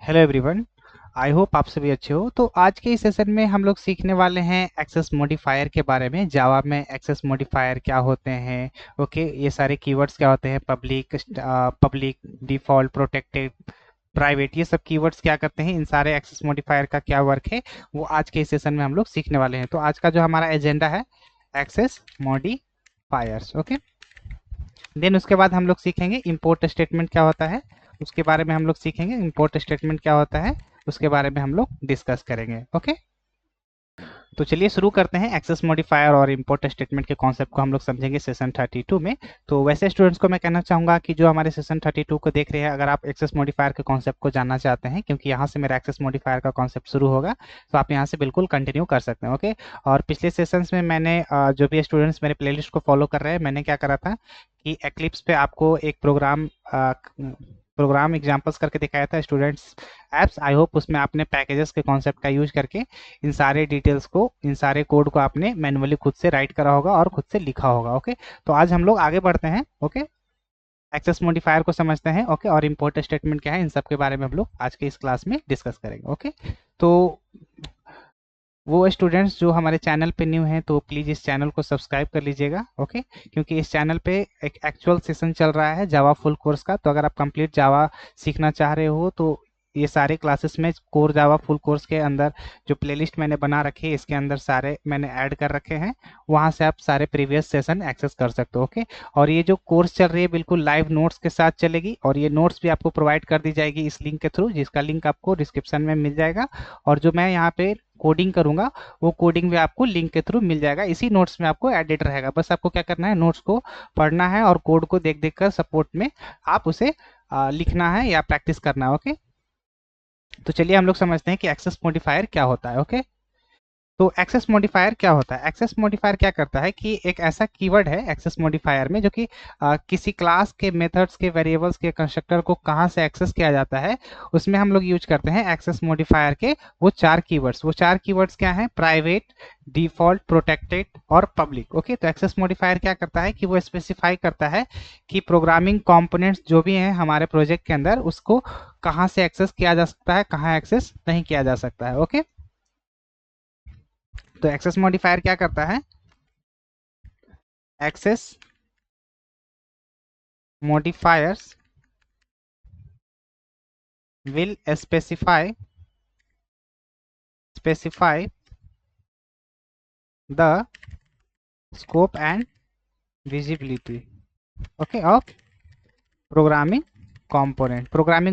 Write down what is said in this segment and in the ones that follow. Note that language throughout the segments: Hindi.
Hello everyone. आई होप आप सभी अच्छे हो। तो आज के इस सेशन में हम लोग सीखने वाले हैं एक्सेस मॉडिफायर के बारे में। जावा में एक्सेस मॉडिफायर क्या होते हैं, ओके, ये सारे कीवर्ड्स क्या होते हैं, पब्लिक, डिफॉल्ट, प्रोटेक्टेड, प्राइवेट, ये सब कीवर्ड्स क्या करते हैं, इन सारे एक्सेस मॉडिफायर का क्या वर्क है, वो आज के इस सेशन में हम लोग सीखने वाले हैं। तो आज का जो हमारा एजेंडा है, एक्सेस मॉडिफायर्स, ओके। देन उसके बाद हम लोग सीखेंगे इंपोर्ट स्टेटमेंट क्या होता है, उसके बारे में हम लोग सीखेंगे। इंपोर्ट स्टेटमेंट क्या होता है उसके बारे में हम लोग डिस्कस करेंगे, ओके। तो चलिए शुरू करते हैं। एक्सेस मॉडिफायर और इंपोर्ट स्टेटमेंट के कॉन्सेप्ट को हम लोग समझेंगे सेशन 32 में। तो वैसे स्टूडेंट्स को मैं कहना चाहूँगा कि जो हमारे सेशन 32 को देख रहे हैं, अगर आप एक्सेस मॉडिफायर के कॉन्सेप्ट को जानना चाहते हैं, क्योंकि यहाँ से मेरा एक्सेस मॉडिफायर का कॉन्सेप्ट शुरू होगा, तो आप यहाँ से बिल्कुल कंटिन्यू कर सकते हैं, ओके। और पिछले सेशंस में मैंने जो भी स्टूडेंट्स मेरे प्लेलिस्ट को फॉलो कर रहे हैं, मैंने क्या करा था कि एक्लिप्स पे आपको एक प्रोग्राम एग्जाम्पल्स करके दिखाया था, स्टूडेंट्स एप्स। आई होप उसमें आपने पैकेजेस के कॉन्सेप्ट का यूज करके इन सारे डिटेल्स को, इन सारे कोड को आपने मैन्युअली खुद से राइट करा होगा और खुद से लिखा होगा, ओके। तो आज हम लोग आगे बढ़ते हैं, ओके। एक्सेस मॉडिफायर को समझते हैं, ओके, और इंपोर्ट स्टेटमेंट क्या है, इन सब के बारे में हम लोग आज के इस क्लास में डिस्कस करेंगे, ओके। तो वो स्टूडेंट्स जो हमारे चैनल पे न्यू हैं, तो प्लीज़ इस चैनल को सब्सक्राइब कर लीजिएगा, ओके। क्योंकि इस चैनल पे एक एक्चुअल सेशन चल रहा है जावा फुल कोर्स का। तो अगर आप कंप्लीट जावा सीखना चाह रहे हो, तो ये सारे क्लासेस में कोर जावा फुल कोर्स के अंदर जो प्लेलिस्ट मैंने बना रखी है, इसके अंदर सारे मैंने ऐड कर रखे हैं। वहाँ से आप सारे प्रीवियस सेशन एक्सेस कर सकते हो, ओके। और ये जो कोर्स चल रही है बिल्कुल लाइव नोट्स के साथ चलेगी, और ये नोट्स भी आपको प्रोवाइड कर दी जाएगी इस लिंक के थ्रू, जिसका लिंक आपको डिस्क्रिप्शन में मिल जाएगा। और जो मैं यहाँ पे कोडिंग करूंगा, वो कोडिंग भी आपको लिंक के थ्रू मिल जाएगा। इसी नोट्स में आपको एडिट रहेगा, बस आपको क्या करना है, नोट्स को पढ़ना है और कोड को देख देख कर सपोर्ट में आप उसे लिखना है या प्रैक्टिस करना है, ओके। तो चलिए हम लोग समझते हैं कि एक्सेस मॉडिफायर क्या होता है, ओके। तो एक्सेस मॉडिफायर क्या होता है? एक्सेस मॉडिफायर क्या करता है कि एक ऐसा कीवर्ड है एक्सेस मॉडिफायर में, जो कि किसी क्लास के मेथड्स के वेरिएबल्स के कंस्ट्रक्टर को कहाँ से एक्सेस किया जाता है, उसमें हम लोग यूज करते हैं एक्सेस मॉडिफायर के वो चार कीवर्ड्स। वो चार कीवर्ड्स क्या हैं? प्राइवेट, डिफॉल्ट, प्रोटेक्टेड और पब्लिक, ओके। तो एक्सेस मॉडिफायर क्या करता है कि वो स्पेसिफाई करता है कि प्रोग्रामिंग कंपोनेंट्स जो भी हैं हमारे प्रोजेक्ट के अंदर, उसको कहाँ से एक्सेस किया जा सकता है, कहाँ एक्सेस नहीं किया जा सकता है, ओके। तो एक्सेस मॉडिफायर क्या करता है? Access modifiers will specify the scope and visibility, okay, of programming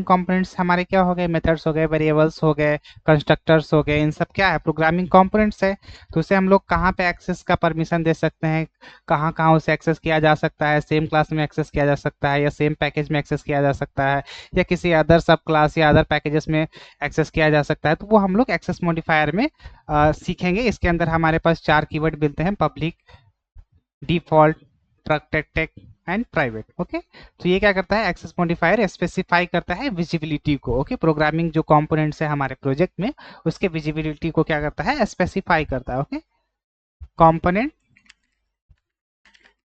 components हमारे क्या हो गए? मेथड्स हो गए, वेरिएबल्स हो गए, कंस्ट्रक्टर्स हो गए, इन सब क्या है? प्रोग्रामिंग कंपोनेंट्स है। तो उसे हम लोग कहाँ पे एक्सेस का परमिशन दे सकते हैं, कहाँ कहाँ उसे एक्सेस किया जा सकता है? सेम क्लास में एक्सेस किया जा सकता है, या सेम पैकेज में एक्सेस किया जा सकता है, या किसी अदर सब क्लास या अदर पैकेजेस में एक्सेस किया जा सकता है। तो वो हम लोग एक्सेस मॉडिफायर में सीखेंगे। इसके अंदर हमारे पास चार कीवर्ड मिलते हैं: public, default, protected and private, okay. तो ये क्या करता है? एक्सेस मॉडिफायर स्पेसिफाई करता है विजिबिलिटी को, ओके। प्रोग्रामिंग जो कंपोनेंट्स है हमारे प्रोजेक्ट में, उसके विजिबिलिटी को क्या करता है? स्पेसिफाई करता है, okay. Component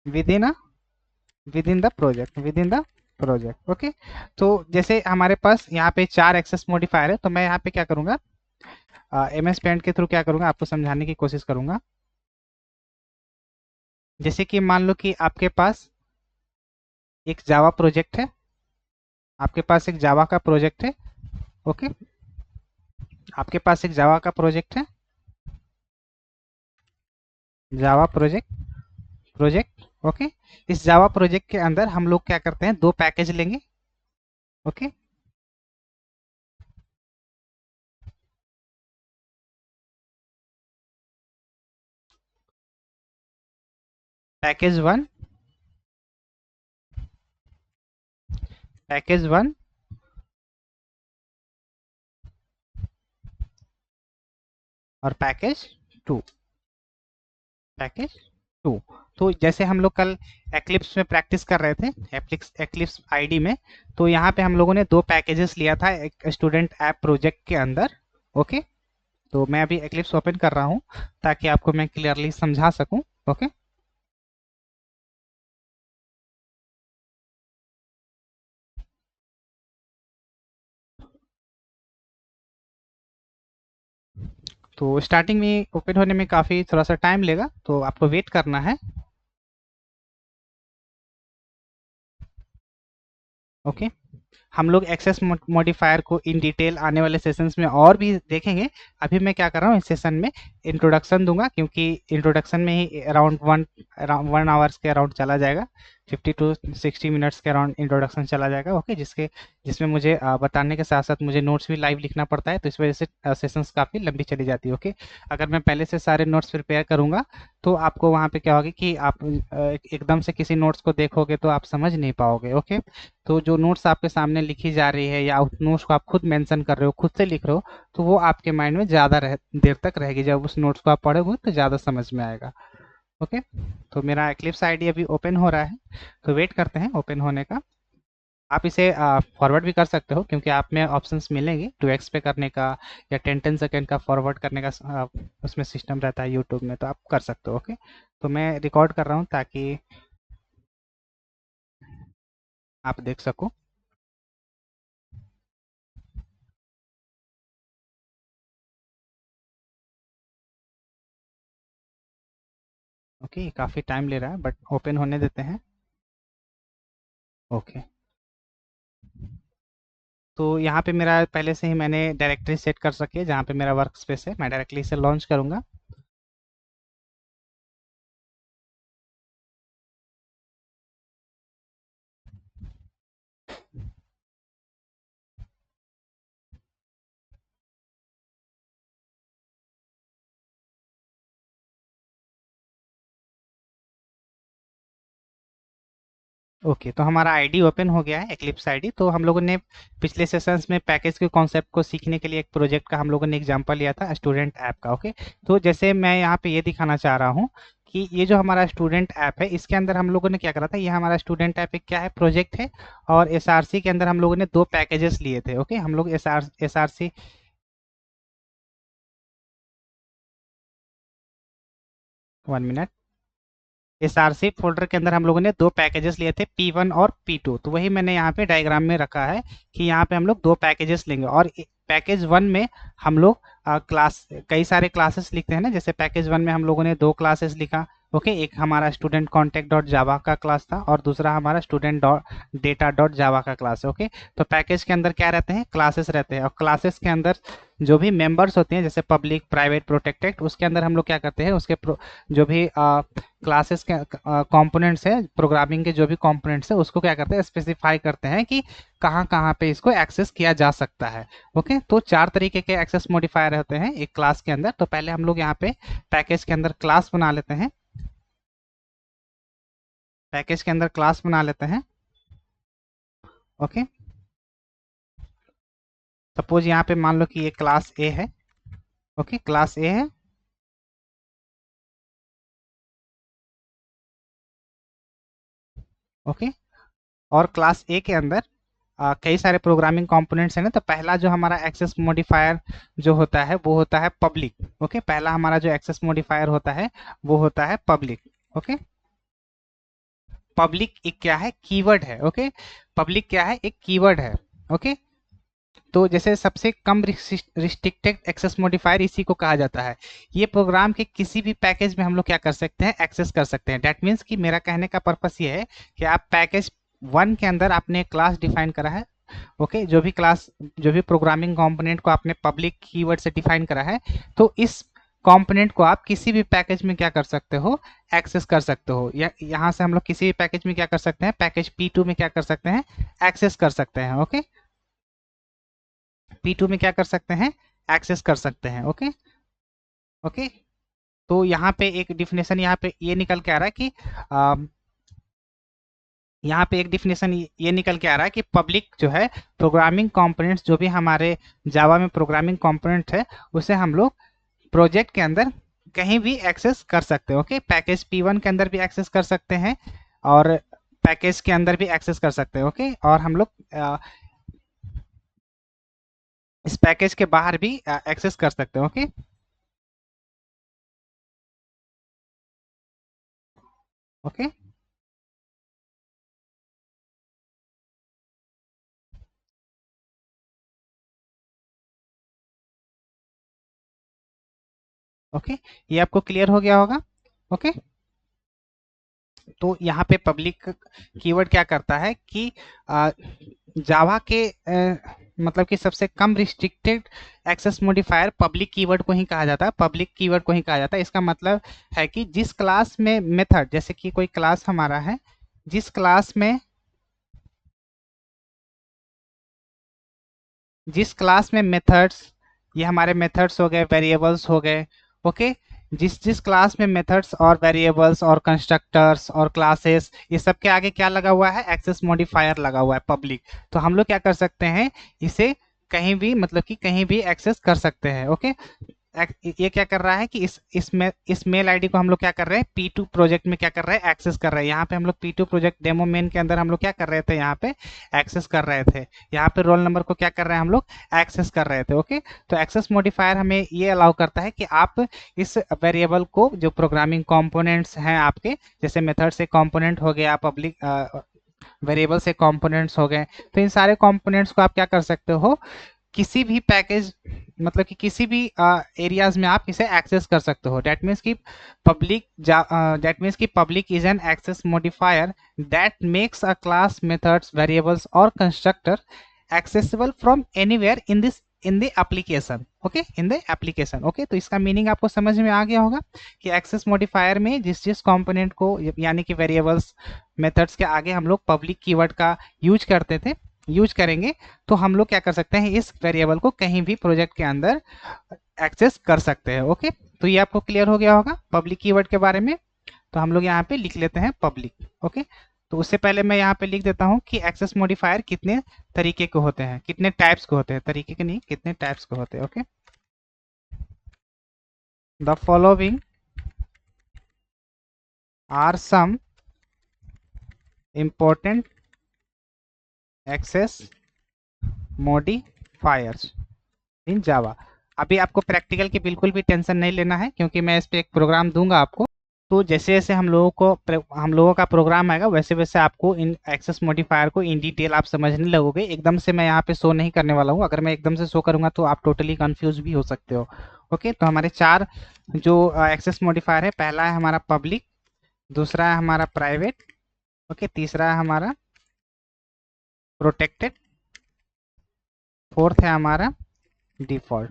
with in with in the project, okay. तो जैसे हमारे पास यहाँ पे चार एक्सेस मॉडिफायर है, तो मैं यहाँ पे क्या करूंगा, एम एस पेंट के थ्रू क्या करूंगा, आपको समझाने की कोशिश करूंगा। जैसे कि मान लो कि आपके पास एक जावा प्रोजेक्ट है, आपके पास एक जावा का प्रोजेक्ट है, ओके। आपके पास एक जावा का प्रोजेक्ट है, जावा प्रोजेक्ट, ओके। इस जावा प्रोजेक्ट के अंदर हम लोग क्या करते हैं, दो पैकेज लेंगे, okay. Package one, package one और पैकेज टू, पैकेज टू। तो जैसे हम लोग कल एक्लिप्स में प्रैक्टिस कर रहे थे, एक्लिप्स आईडी में, तो यहाँ पे हम लोगों ने दो पैकेजेस लिया था एक स्टूडेंट ऐप प्रोजेक्ट के अंदर, ओके। तो मैं अभी एक्लिप्स ओपन कर रहा हूँ ताकि आपको मैं क्लियरली समझा सकूं, ओके। तो स्टार्टिंग में ओपन होने में काफ़ी थोड़ा सा टाइम लेगा, तो आपको वेट करना है। ओके, हम लोग एक्सेस मॉडिफायर को इन डिटेल आने वाले सेशंस में और भी देखेंगे। अभी मैं क्या कर रहा हूँ, इस सेशन में इंट्रोडक्शन दूंगा, क्योंकि इंट्रोडक्शन में ही अराउंड 1 आवर्स के अराउंड चला जाएगा, 50 to 60 मिनट्स के अराउंड इंट्रोडक्शन चला जाएगा। ओके, जिसमें मुझे बताने के साथ साथ मुझे नोट्स भी लाइव लिखना पड़ता है, तो इस वजह से सेशंस काफ़ी लंबी चली जाती है। ओके, अगर मैं पहले से सारे नोट्स प्रिपेयर करूंगा तो आपको वहाँ पे क्या होगा कि आप एकदम से किसी नोट्स को देखोगे तो आप समझ नहीं पाओगे। ओके, तो जो नोट्स आपके सामने लिखी जा रही है या उस नोट्स को आप खुद मेंशन कर रहे हो, खुद से लिख रहे हो, तो वो आपके माइंड में ज़्यादा देर तक रहेगी। जब उस नोट्स को आप पढ़ोगे तो ज़्यादा समझ में आएगा। ओके, तो मेरा एक्लिप्स आईडी अभी ओपन हो रहा है, तो वेट करते हैं ओपन होने का। आप इसे फॉरवर्ड भी कर सकते हो, क्योंकि आप में ऑप्शंस मिलेंगे 2x पे करने का या 10-10 सेकेंड का फॉरवर्ड करने का, उसमें सिस्टम रहता है यूट्यूब में, तो आप कर सकते हो। ओके, तो मैं रिकॉर्ड कर रहा हूँ ताकि आप देख सको। ओके, काफ़ी टाइम ले रहा है बट ओपन होने देते हैं। ओके, तो यहाँ पे मेरा पहले से ही मैंने डायरेक्टरी सेट कर रखी है जहाँ पे मेरा वर्क स्पेस है, मैं डायरेक्टली इसे लॉन्च करूँगा। ओके, तो हमारा आईडी ओपन हो गया है, एक्लिप्स आईडी। तो हम लोगों ने पिछले सेशंस में पैकेज के कॉन्सेप्ट को सीखने के लिए एक प्रोजेक्ट का हम लोगों ने एग्जांपल लिया था, स्टूडेंट ऐप का। ओके, तो जैसे मैं यहाँ पे ये दिखाना चाह रहा हूँ कि ये जो हमारा स्टूडेंट ऐप है, इसके अंदर हम लोगों ने क्या करा था, ये हमारा स्टूडेंट ऐप एक क्या है, प्रोजेक्ट है। और एसआरसी के अंदर हम लोगों ने 2 पैकेजेस लिए थे। ओके, हम लोग एसआरसी 1 मिनट, एसआरसी फोल्डर के अंदर हम लोगों ने 2 पैकेजेस लिए थे, P1 और P2। तो वही मैंने यहाँ पे डायग्राम में रखा है कि यहाँ पे हम लोग 2 पैकेजेस लेंगे। और पैकेज 1 में हम लोग क्लास कई सारे क्लासेस लिखते हैं ना, जैसे पैकेज 1 में हम लोगों ने 2 क्लासेस लिखा। ओके, एक हमारा स्टूडेंट कॉन्टेक्ट डॉट जावा का क्लास था और दूसरा हमारा स्टूडेंट डॉट डेटा डॉट जावा का क्लास है। ओके, तो पैकेज के अंदर क्या रहते हैं, क्लासेस रहते हैं, और क्लासेस के अंदर जो भी मेंबर्स होते हैं, जैसे पब्लिक, प्राइवेट, प्रोटेक्टेड, उसके अंदर हम लोग क्या करते हैं, उसके जो भी क्लासेस के कंपोनेंट्स है, प्रोग्रामिंग के जो भी कंपोनेंट्स है, उसको क्या करते हैं, स्पेसिफाई करते हैं कि कहाँ कहाँ पे इसको एक्सेस किया जा सकता है। ओके, तो 4 तरीके के एक्सेस मॉडिफायर होते हैं एक क्लास के अंदर। तो पहले हम लोग यहाँ पे पैकेज के अंदर क्लास बना लेते हैं, पैकेज के अंदर क्लास बना लेते हैं। ओके, सपोज यहाँ पे मान लो कि ये क्लास ए है। ओके, क्लास ए है। ओके, और क्लास ए के अंदर कई सारे प्रोग्रामिंग कंपोनेंट्स हैं ना, तो पहला जो हमारा एक्सेस मॉडिफायर जो होता है वो होता है पब्लिक। ओके, पहला हमारा जो एक्सेस मॉडिफायर होता है वो होता है पब्लिक। ओके, पब्लिक एक क्या है, कीवर्ड है। ओके, पब्लिक क्या है, एक कीवर्ड है। ओके, तो जैसे सबसे कम रिस्ट्रिक्टेड एक्सेस मॉडिफायर इसी को कहा जाता है। ये प्रोग्राम के किसी भी पैकेज में हम लोग क्या कर सकते हैं, एक्सेस कर सकते हैं। दैट मीन्स कि मेरा कहने का पर्पस ये है कि आप पैकेज 1 के अंदर आपने क्लास डिफाइन करा है। ओके, जो भी क्लास, जो भी प्रोग्रामिंग कंपोनेंट को आपने पब्लिक कीवर्ड से डिफाइन करा है, तो इस कंपोनेंट को आप किसी भी पैकेज में क्या कर सकते हो, एक्सेस कर सकते हो। या यहाँ से हम लोग किसी भी पैकेज में क्या कर सकते हैं, पैकेज P2 में क्या कर सकते हैं, एक्सेस कर सकते हैं। ओके, P2 में क्या कर सकते हैं, एक्सेस कर सकते हैं। ओके, ओके, तो यहाँ पे एक डिफिनेशन यहाँ पे ये निकल के आ रहा है कि यहाँ पे एक डिफिनेशन ये निकल के आ रहा है कि पब्लिक जो है, प्रोग्रामिंग कंपोनेंट्स जो भी हमारे जावा में प्रोग्रामिंग कंपोनेंट है, उसे हम लोग प्रोजेक्ट के अंदर कहीं भी एक्सेस कर सकते हैं। ओके, पैकेज P1 के अंदर भी एक्सेस कर सकते हैं और पैकेज के अंदर भी एक्सेस कर सकते हैं। ओके, और हम लोग इस पैकेज के बाहर भी एक्सेस कर सकते हैं। ओके, ओके, ओके, ये आपको क्लियर हो गया होगा। ओके, तो यहाँ पे पब्लिक कीवर्ड क्या करता है कि जावा के मतलब कि सबसे कम restricted access modifier public keyword को ही कहा जाता है, पब्लिक कीवर्ड को ही कहा जाता है। इसका मतलब है कि जिस क्लास में मेथड, जैसे कि कोई क्लास हमारा है, जिस क्लास में मेथड्स, ये हमारे मेथड्स हो गए, वेरिएबल्स हो गए, ओके, जिस जिस क्लास में मेथड्स और वेरिएबल्स और कंस्ट्रक्टर्स और क्लासेस, ये सब के आगे क्या लगा हुआ है, एक्सेस मॉडिफायर लगा हुआ है पब्लिक। तो हम लोग क्या कर सकते हैं, इसे कहीं भी, मतलब कि कहीं भी एक्सेस कर सकते हैं। ओके, ये क्या कर रहा है कि इस मेल आईडी को हम लोग क्या कर रहे हैं, P2 प्रोजेक्ट में क्या कर रहे हैं, एक्सेस कर रहे हैं। यहाँ पे हम लोग P2 प्रोजेक्ट डेमो मेन के अंदर हम लोग क्या कर रहे थे, यहाँ पे एक्सेस कर रहे थे। यहाँ पे रोल नंबर को क्या कर रहे हैं, हम लोग एक्सेस कर रहे थे। ओके, तो एक्सेस मॉडिफायर हमें ये अलाउ करता है कि आप इस वेरिएबल को, जो प्रोग्रामिंग कंपोनेंट्स हैं आपके, जैसे मेथड से कंपोनेंट हो गया, पब्लिक वेरिएबल से कंपोनेंट्स हो गए, तो इन सारे कंपोनेंट्स को आप क्या कर सकते हो, किसी भी पैकेज, मतलब कि किसी भी एरियाज में आप इसे एक्सेस कर सकते हो। दैट मीन्स कि public is an access modifier that makes a class, methods, variables और constructor accessible from anywhere in the application. Okay, in the application. Okay, तो इसका मीनिंग आपको समझ में आ गया होगा कि एक्सेस मॉडिफायर में जिस जिस कंपोनेंट को, यानी कि वेरिएबल्स, मेथड्स के आगे हम लोग पब्लिक कीवर्ड का यूज करते थे, यूज करेंगे, तो हम लोग क्या कर सकते हैं, इस वेरिएबल को कहीं भी प्रोजेक्ट के अंदर एक्सेस कर सकते हैं। ओके, तो ये आपको क्लियर हो गया होगा पब्लिक कीवर्ड के बारे में। तो हम लोग यहाँ पे लिख लेते हैं पब्लिक। ओके, तो उससे पहले मैं यहाँ पे लिख देता हूँ कि एक्सेस मॉडिफायर कितने तरीके के होते हैं, कितने टाइप्स के होते हैं, तरीके के नहीं, कितने टाइप्स के होते हैं। Okay, the following are some important access modifiers in Java. अभी आपको प्रैक्टिकल की बिल्कुल भी टेंशन नहीं लेना है, क्योंकि मैं इस पे एक प्रोग्राम दूंगा आपको। तो जैसे जैसे हम लोगों का प्रोग्राम आएगा, वैसे वैसे आपको इन एक्सेस मॉडिफायर को इन डिटेल आप समझने लगोगे। एकदम से मैं यहाँ पे शो नहीं करने वाला हूँ, अगर मैं एकदम से शो करूंगा तो आप टोटली कंफ्यूज भी हो सकते हो। ओके, तो हमारे चार जो एक्सेस मॉडिफायर है, पहला है हमारा पब्लिक, दूसरा है हमारा प्राइवेट, ओके, तीसरा है हमारा प्रोटेक्टेड, फोर्थ है हमारा डिफॉल्ट।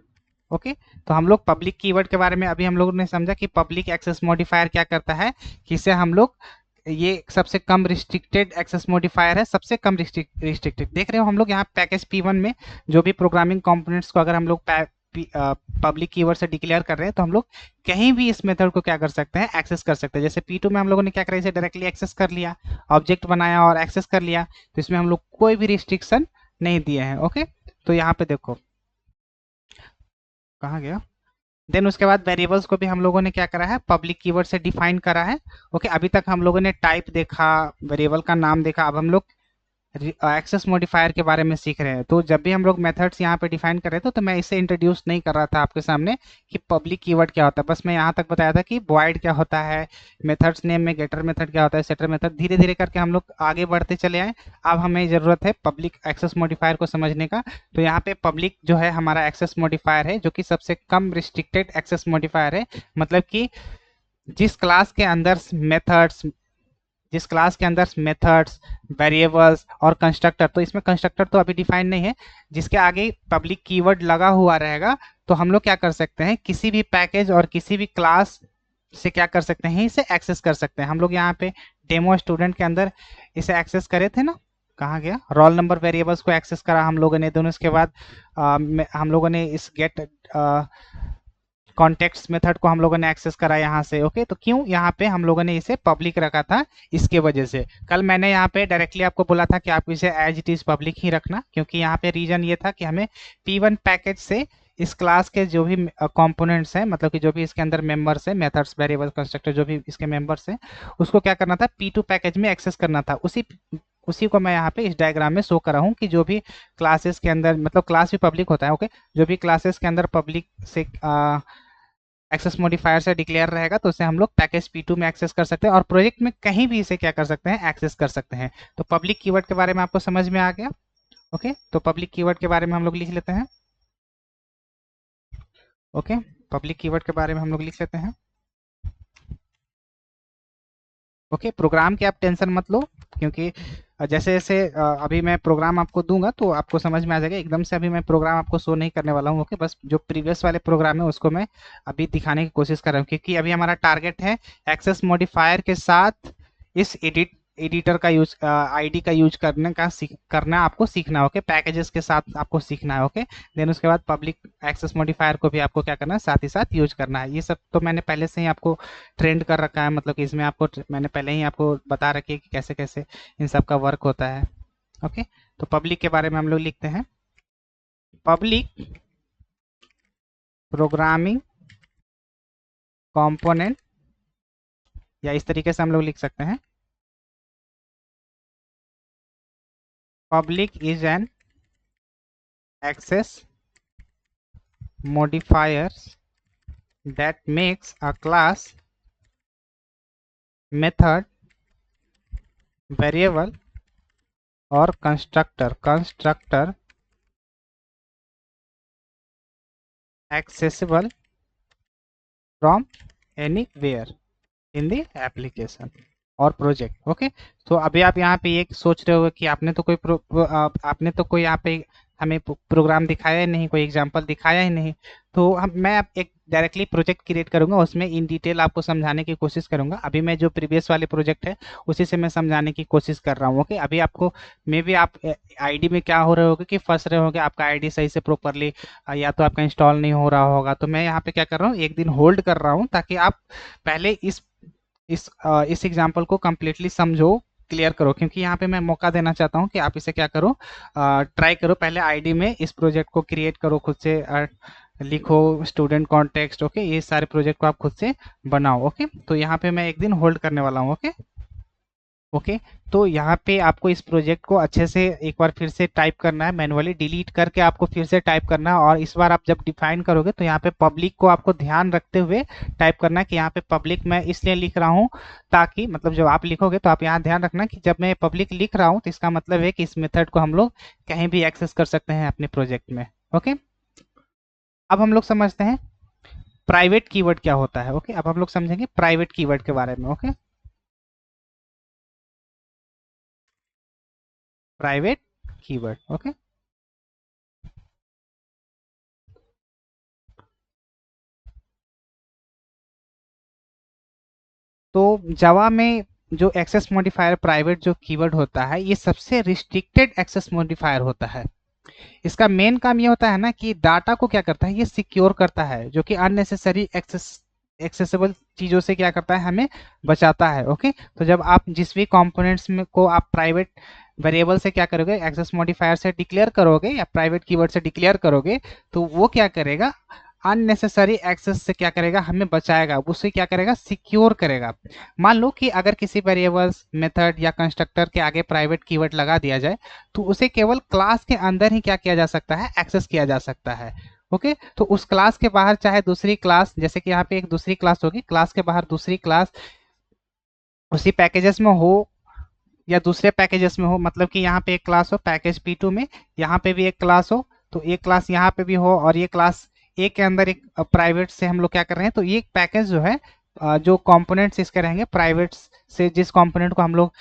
ओके, तो हम लोग पब्लिक कीवर्ड के बारे में अभी हम लोगों ने समझा कि पब्लिक एक्सेस मॉडिफायर क्या करता है, कि इसे हम लोग, ये सबसे कम रिस्ट्रिक्टेड एक्सेस मॉडिफायर है, सबसे कम रिस्ट्रिक्टेड। देख रहे हो हम लोग यहाँ पैकेज P1 में जो भी प्रोग्रामिंग कंपोनेंट्स को अगर हम लोग पब्लिक कीवर्ड से डिक्लेयर कर रहे हैं, तो हम लोग कहीं भी इस मेथड को क्या कर सकते हैं, एक्सेस कर सकते हैं। जैसे P2 में हम लोगों ने क्या करा, इसे डायरेक्टली एक्सेस कर लिया, ऑब्जेक्ट बनाया और एक्सेस कर लिया, तो इसमें हम लोग कोई भी रिस्ट्रिक्शन नहीं दिए हैं। ओके, तो यहाँ पे देखो कहाँ गया, देन उसके बाद वेरिएबल्स को भी हम लोगों ने क्या करा है, पब्लिक कीवर्ड से डिफाइन करा है। ओके, अभी तक हम लोगों ने टाइप देखा, वेरिएबल का नाम देखा, अब हम लोग एक्सेस मॉडिफायर के बारे में सीख रहे हैं। तो जब भी हम लोग मेथड्स यहाँ पे डिफाइन कर रहे थे, तो मैं इसे इंट्रोड्यूस नहीं कर रहा था आपके सामने कि पब्लिक कीवर्ड क्या होता है, बस मैं यहाँ तक बताया था कि वॉइड क्या होता है, मेथड्स नेम में गेटर मेथड क्या होता है, सेटर मेथड। धीरे धीरे करके हम लोग आगे बढ़ते चले आए। अब हमें ज़रूरत है पब्लिक एक्सेस मॉडिफायर को समझने का। तो यहाँ पे पब्लिक जो है हमारा एक्सेस मॉडिफायर है, जो कि सबसे कम रिस्ट्रिक्टेड एक्सेस मॉडिफायर है। मतलब कि जिस क्लास के अंदर मेथड्स, जिस क्लास के अंदर मेथड्स, वेरिएबल्स और कंस्ट्रक्टर, तो इसमें कंस्ट्रक्टर तो अभी डिफाइन नहीं है, जिसके आगे पब्लिक कीवर्ड लगा हुआ रहेगा, तो हम लोग क्या कर सकते हैं, किसी भी पैकेज और किसी भी क्लास से क्या कर सकते हैं, इसे एक्सेस कर सकते हैं। हम लोग यहाँ पे डेमो स्टूडेंट के अंदर इसे एक्सेस करे थे ना, कहाँ गया, रोल नंबर वेरिएबल्स को एक्सेस करा हम लोगों ने दोनों। इसके बाद हम लोगों ने इस गेट कॉन्टेक्स्ट मेथड को हम लोगों ने एक्सेस करा यहाँ से। ओके, तो क्यों यहाँ पे हम लोगों ने इसे पब्लिक रखा था, इसके वजह से। कल मैंने यहाँ पे डायरेक्टली आपको बोला था कि आप इसे एज इट इज पब्लिक ही रखना, क्योंकि यहाँ पे रीजन ये था कि हमें P1 पैकेज से इस क्लास के जो भी कंपोनेंट्स हैं, मतलब कि जो भी इसके अंदर मेंबर्स हैं, मेथड्स, वेरिएबल, कंस्ट्रक्टर, जो भी इसके मेंबर्स हैं, उसको क्या करना था, P2 पैकेज में एक्सेस करना था। उसी को मैं यहाँ पे इस डायग्राम में शो कर रहा हूँ कि जो भी क्लासेस के अंदर, मतलब क्लास भी पब्लिक होता है। ओके, जो भी क्लासेस के अंदर पब्लिक से एक्सेस मॉडिफायर से डिक्लेयर रहेगा, तो उसे हम लोग पैकेज P2 में एक्सेस कर सकते हैं, और प्रोजेक्ट में कहीं भी इसे क्या कर सकते हैं, एक्सेस कर सकते हैं। तो पब्लिक कीवर्ड के बारे में आपको समझ में आ गया। ओके, तो पब्लिक कीवर्ड के बारे में हम लोग लिख लेते हैं। ओके, पब्लिक कीवर्ड के बारे में हम लोग लिख लेते हैं। ओके, प्रोग्राम की आप टेंशन मत लो, क्योंकि जैसे जैसे अभी मैं प्रोग्राम आपको दूंगा तो आपको समझ में आ जाएगा। एकदम से अभी मैं प्रोग्राम आपको शो नहीं करने वाला हूँ। ओके, बस जो प्रीवियस वाले प्रोग्राम है उसको मैं अभी दिखाने की कोशिश कर रहा हूँ, क्योंकि अभी हमारा टारगेट है एक्सेस मॉडिफायर के साथ इस एडिटर का यूज, आईडी का यूज करना आपको सीखना है। ओके, पैकेजेस के साथ आपको सीखना है। ओके, देन उसके बाद पब्लिक एक्सेस मॉडिफायर को भी आपको क्या करना है, साथ ही साथ यूज करना है। ये सब तो मैंने पहले से ही आपको ट्रेंड कर रखा है, मतलब कि इसमें आपको मैंने पहले ही आपको बता रखी है कि कैसे कैसे इन सब का वर्क होता है। ओके, तो पब्लिक के बारे में हम लोग लिखते हैं, पब्लिक प्रोग्रामिंग कंपोनेंट, या इस तरीके से हम लोग लिख सकते हैं, public is an access modifiers that makes a class, method, variable or constructor accessible from anywhere in the application और प्रोजेक्ट। ओके, तो अभी आप यहाँ पे ये सोच रहे हो कि आपने तो आपने तो कोई यहाँ पे हमें प्रोग्राम दिखाया ही नहीं, कोई एग्जांपल दिखाया ही नहीं। तो मैं अब एक डायरेक्टली प्रोजेक्ट क्रिएट करूंगा, उसमें इन डिटेल आपको समझाने की कोशिश करूंगा। अभी मैं जो प्रीवियस वाले प्रोजेक्ट है उसी से मैं समझाने की कोशिश कर रहा हूँ। ओके, अभी आपको मे बी आप आईडी में क्या हो रहे होगे कि फंस रहे होगे, आपका आईडी सही से प्रॉपरली या तो आपका इंस्टॉल नहीं हो रहा होगा। तो मैं यहाँ पे क्या कर रहा हूँ, एक दिन होल्ड कर रहा हूँ, ताकि आप पहले इस एग्जाम्पल को कंप्लीटली समझो, क्लियर करो, क्योंकि यहाँ पे मैं मौका देना चाहता हूँ कि आप इसे क्या करो, ट्राई करो, पहले आईडी में इस प्रोजेक्ट को क्रिएट करो खुद से, लिखो स्टूडेंट कॉन्टेक्स्ट। ओके, ये सारे प्रोजेक्ट को आप खुद से बनाओ। ओके, तो यहाँ पे मैं एक दिन होल्ड करने वाला हूँ। ओके ओके, तो यहाँ पे आपको इस प्रोजेक्ट को अच्छे से एक बार फिर से टाइप करना है, मैनुअली डिलीट करके आपको फिर से टाइप करना है। और इस बार आप जब डिफाइन करोगे तो यहाँ पे पब्लिक को आपको ध्यान रखते हुए टाइप करना है, कि यहाँ पे पब्लिक मैं इसलिए लिख रहा हूँ ताकि, मतलब जब आप लिखोगे तो आप यहाँ ध्यान रखना कि जब मैं पब्लिक लिख रहा हूँ तो इसका मतलब है कि इस मेथड को हम लोग कहीं भी एक्सेस कर सकते हैं अपने प्रोजेक्ट में। ओके, अब हम लोग समझते हैं प्राइवेट कीवर्ड क्या होता है। ओके, अब हम लोग समझेंगे प्राइवेट कीवर्ड के बारे में। Okay, private keyword. ओके, तो जावा में जो एक्सेस मॉडिफायर प्राइवेट जो कीवर्ड होता है, ये सबसे रिस्ट्रिक्टेड एक्सेस मॉडिफायर होता है। इसका मेन काम ये होता है ना कि डाटा को क्या करता है, ये सिक्योर करता है, जो कि अननेसेसरी एक्सेसिबल चीजों से क्या करता है, हमें बचाता है। ओके, तो जब आप जिस भी कंपोनेंट्स में को आप प्राइवेट वेरिएबल से क्या करोगे, एक्सेस मॉडिफायर से डिक्लेयर करोगे या प्राइवेट कीवर्ड से डिक्लेयर करोगे, तो वो क्या करेगा, अननेसेसरी एक्सेस से क्या करेगा, हमें बचाएगा, उसे क्या करेगा, सिक्योर करेगा। मान लो कि अगर किसी वेरिएबल्स, मेथड या कंस्ट्रक्टर के आगे प्राइवेट कीवर्ड लगा दिया जाए, तो उसे केवल क्लास के अंदर ही क्या किया जा सकता है, एक्सेस किया जा सकता है। ओके, तो उस क्लास के बाहर चाहे दूसरी क्लास, जैसे कि यहाँ पे एक दूसरी क्लास होगी, क्लास के बाहर दूसरी क्लास उसी पैकेजेस में हो या दूसरे पैकेजेस में हो, मतलब कि यहाँ पे एक क्लास हो पैकेज P2 में, यहाँ पे भी एक क्लास हो, तो एक क्लास यहाँ पे भी हो, और ये क्लास ए के अंदर एक प्राइवेट से हम लोग क्या कर रहे हैं, तो ये पैकेज जो है, जो कंपोनेंट्स इसके रहेंगे प्राइवेट से, जिस कंपोनेंट को हम लोग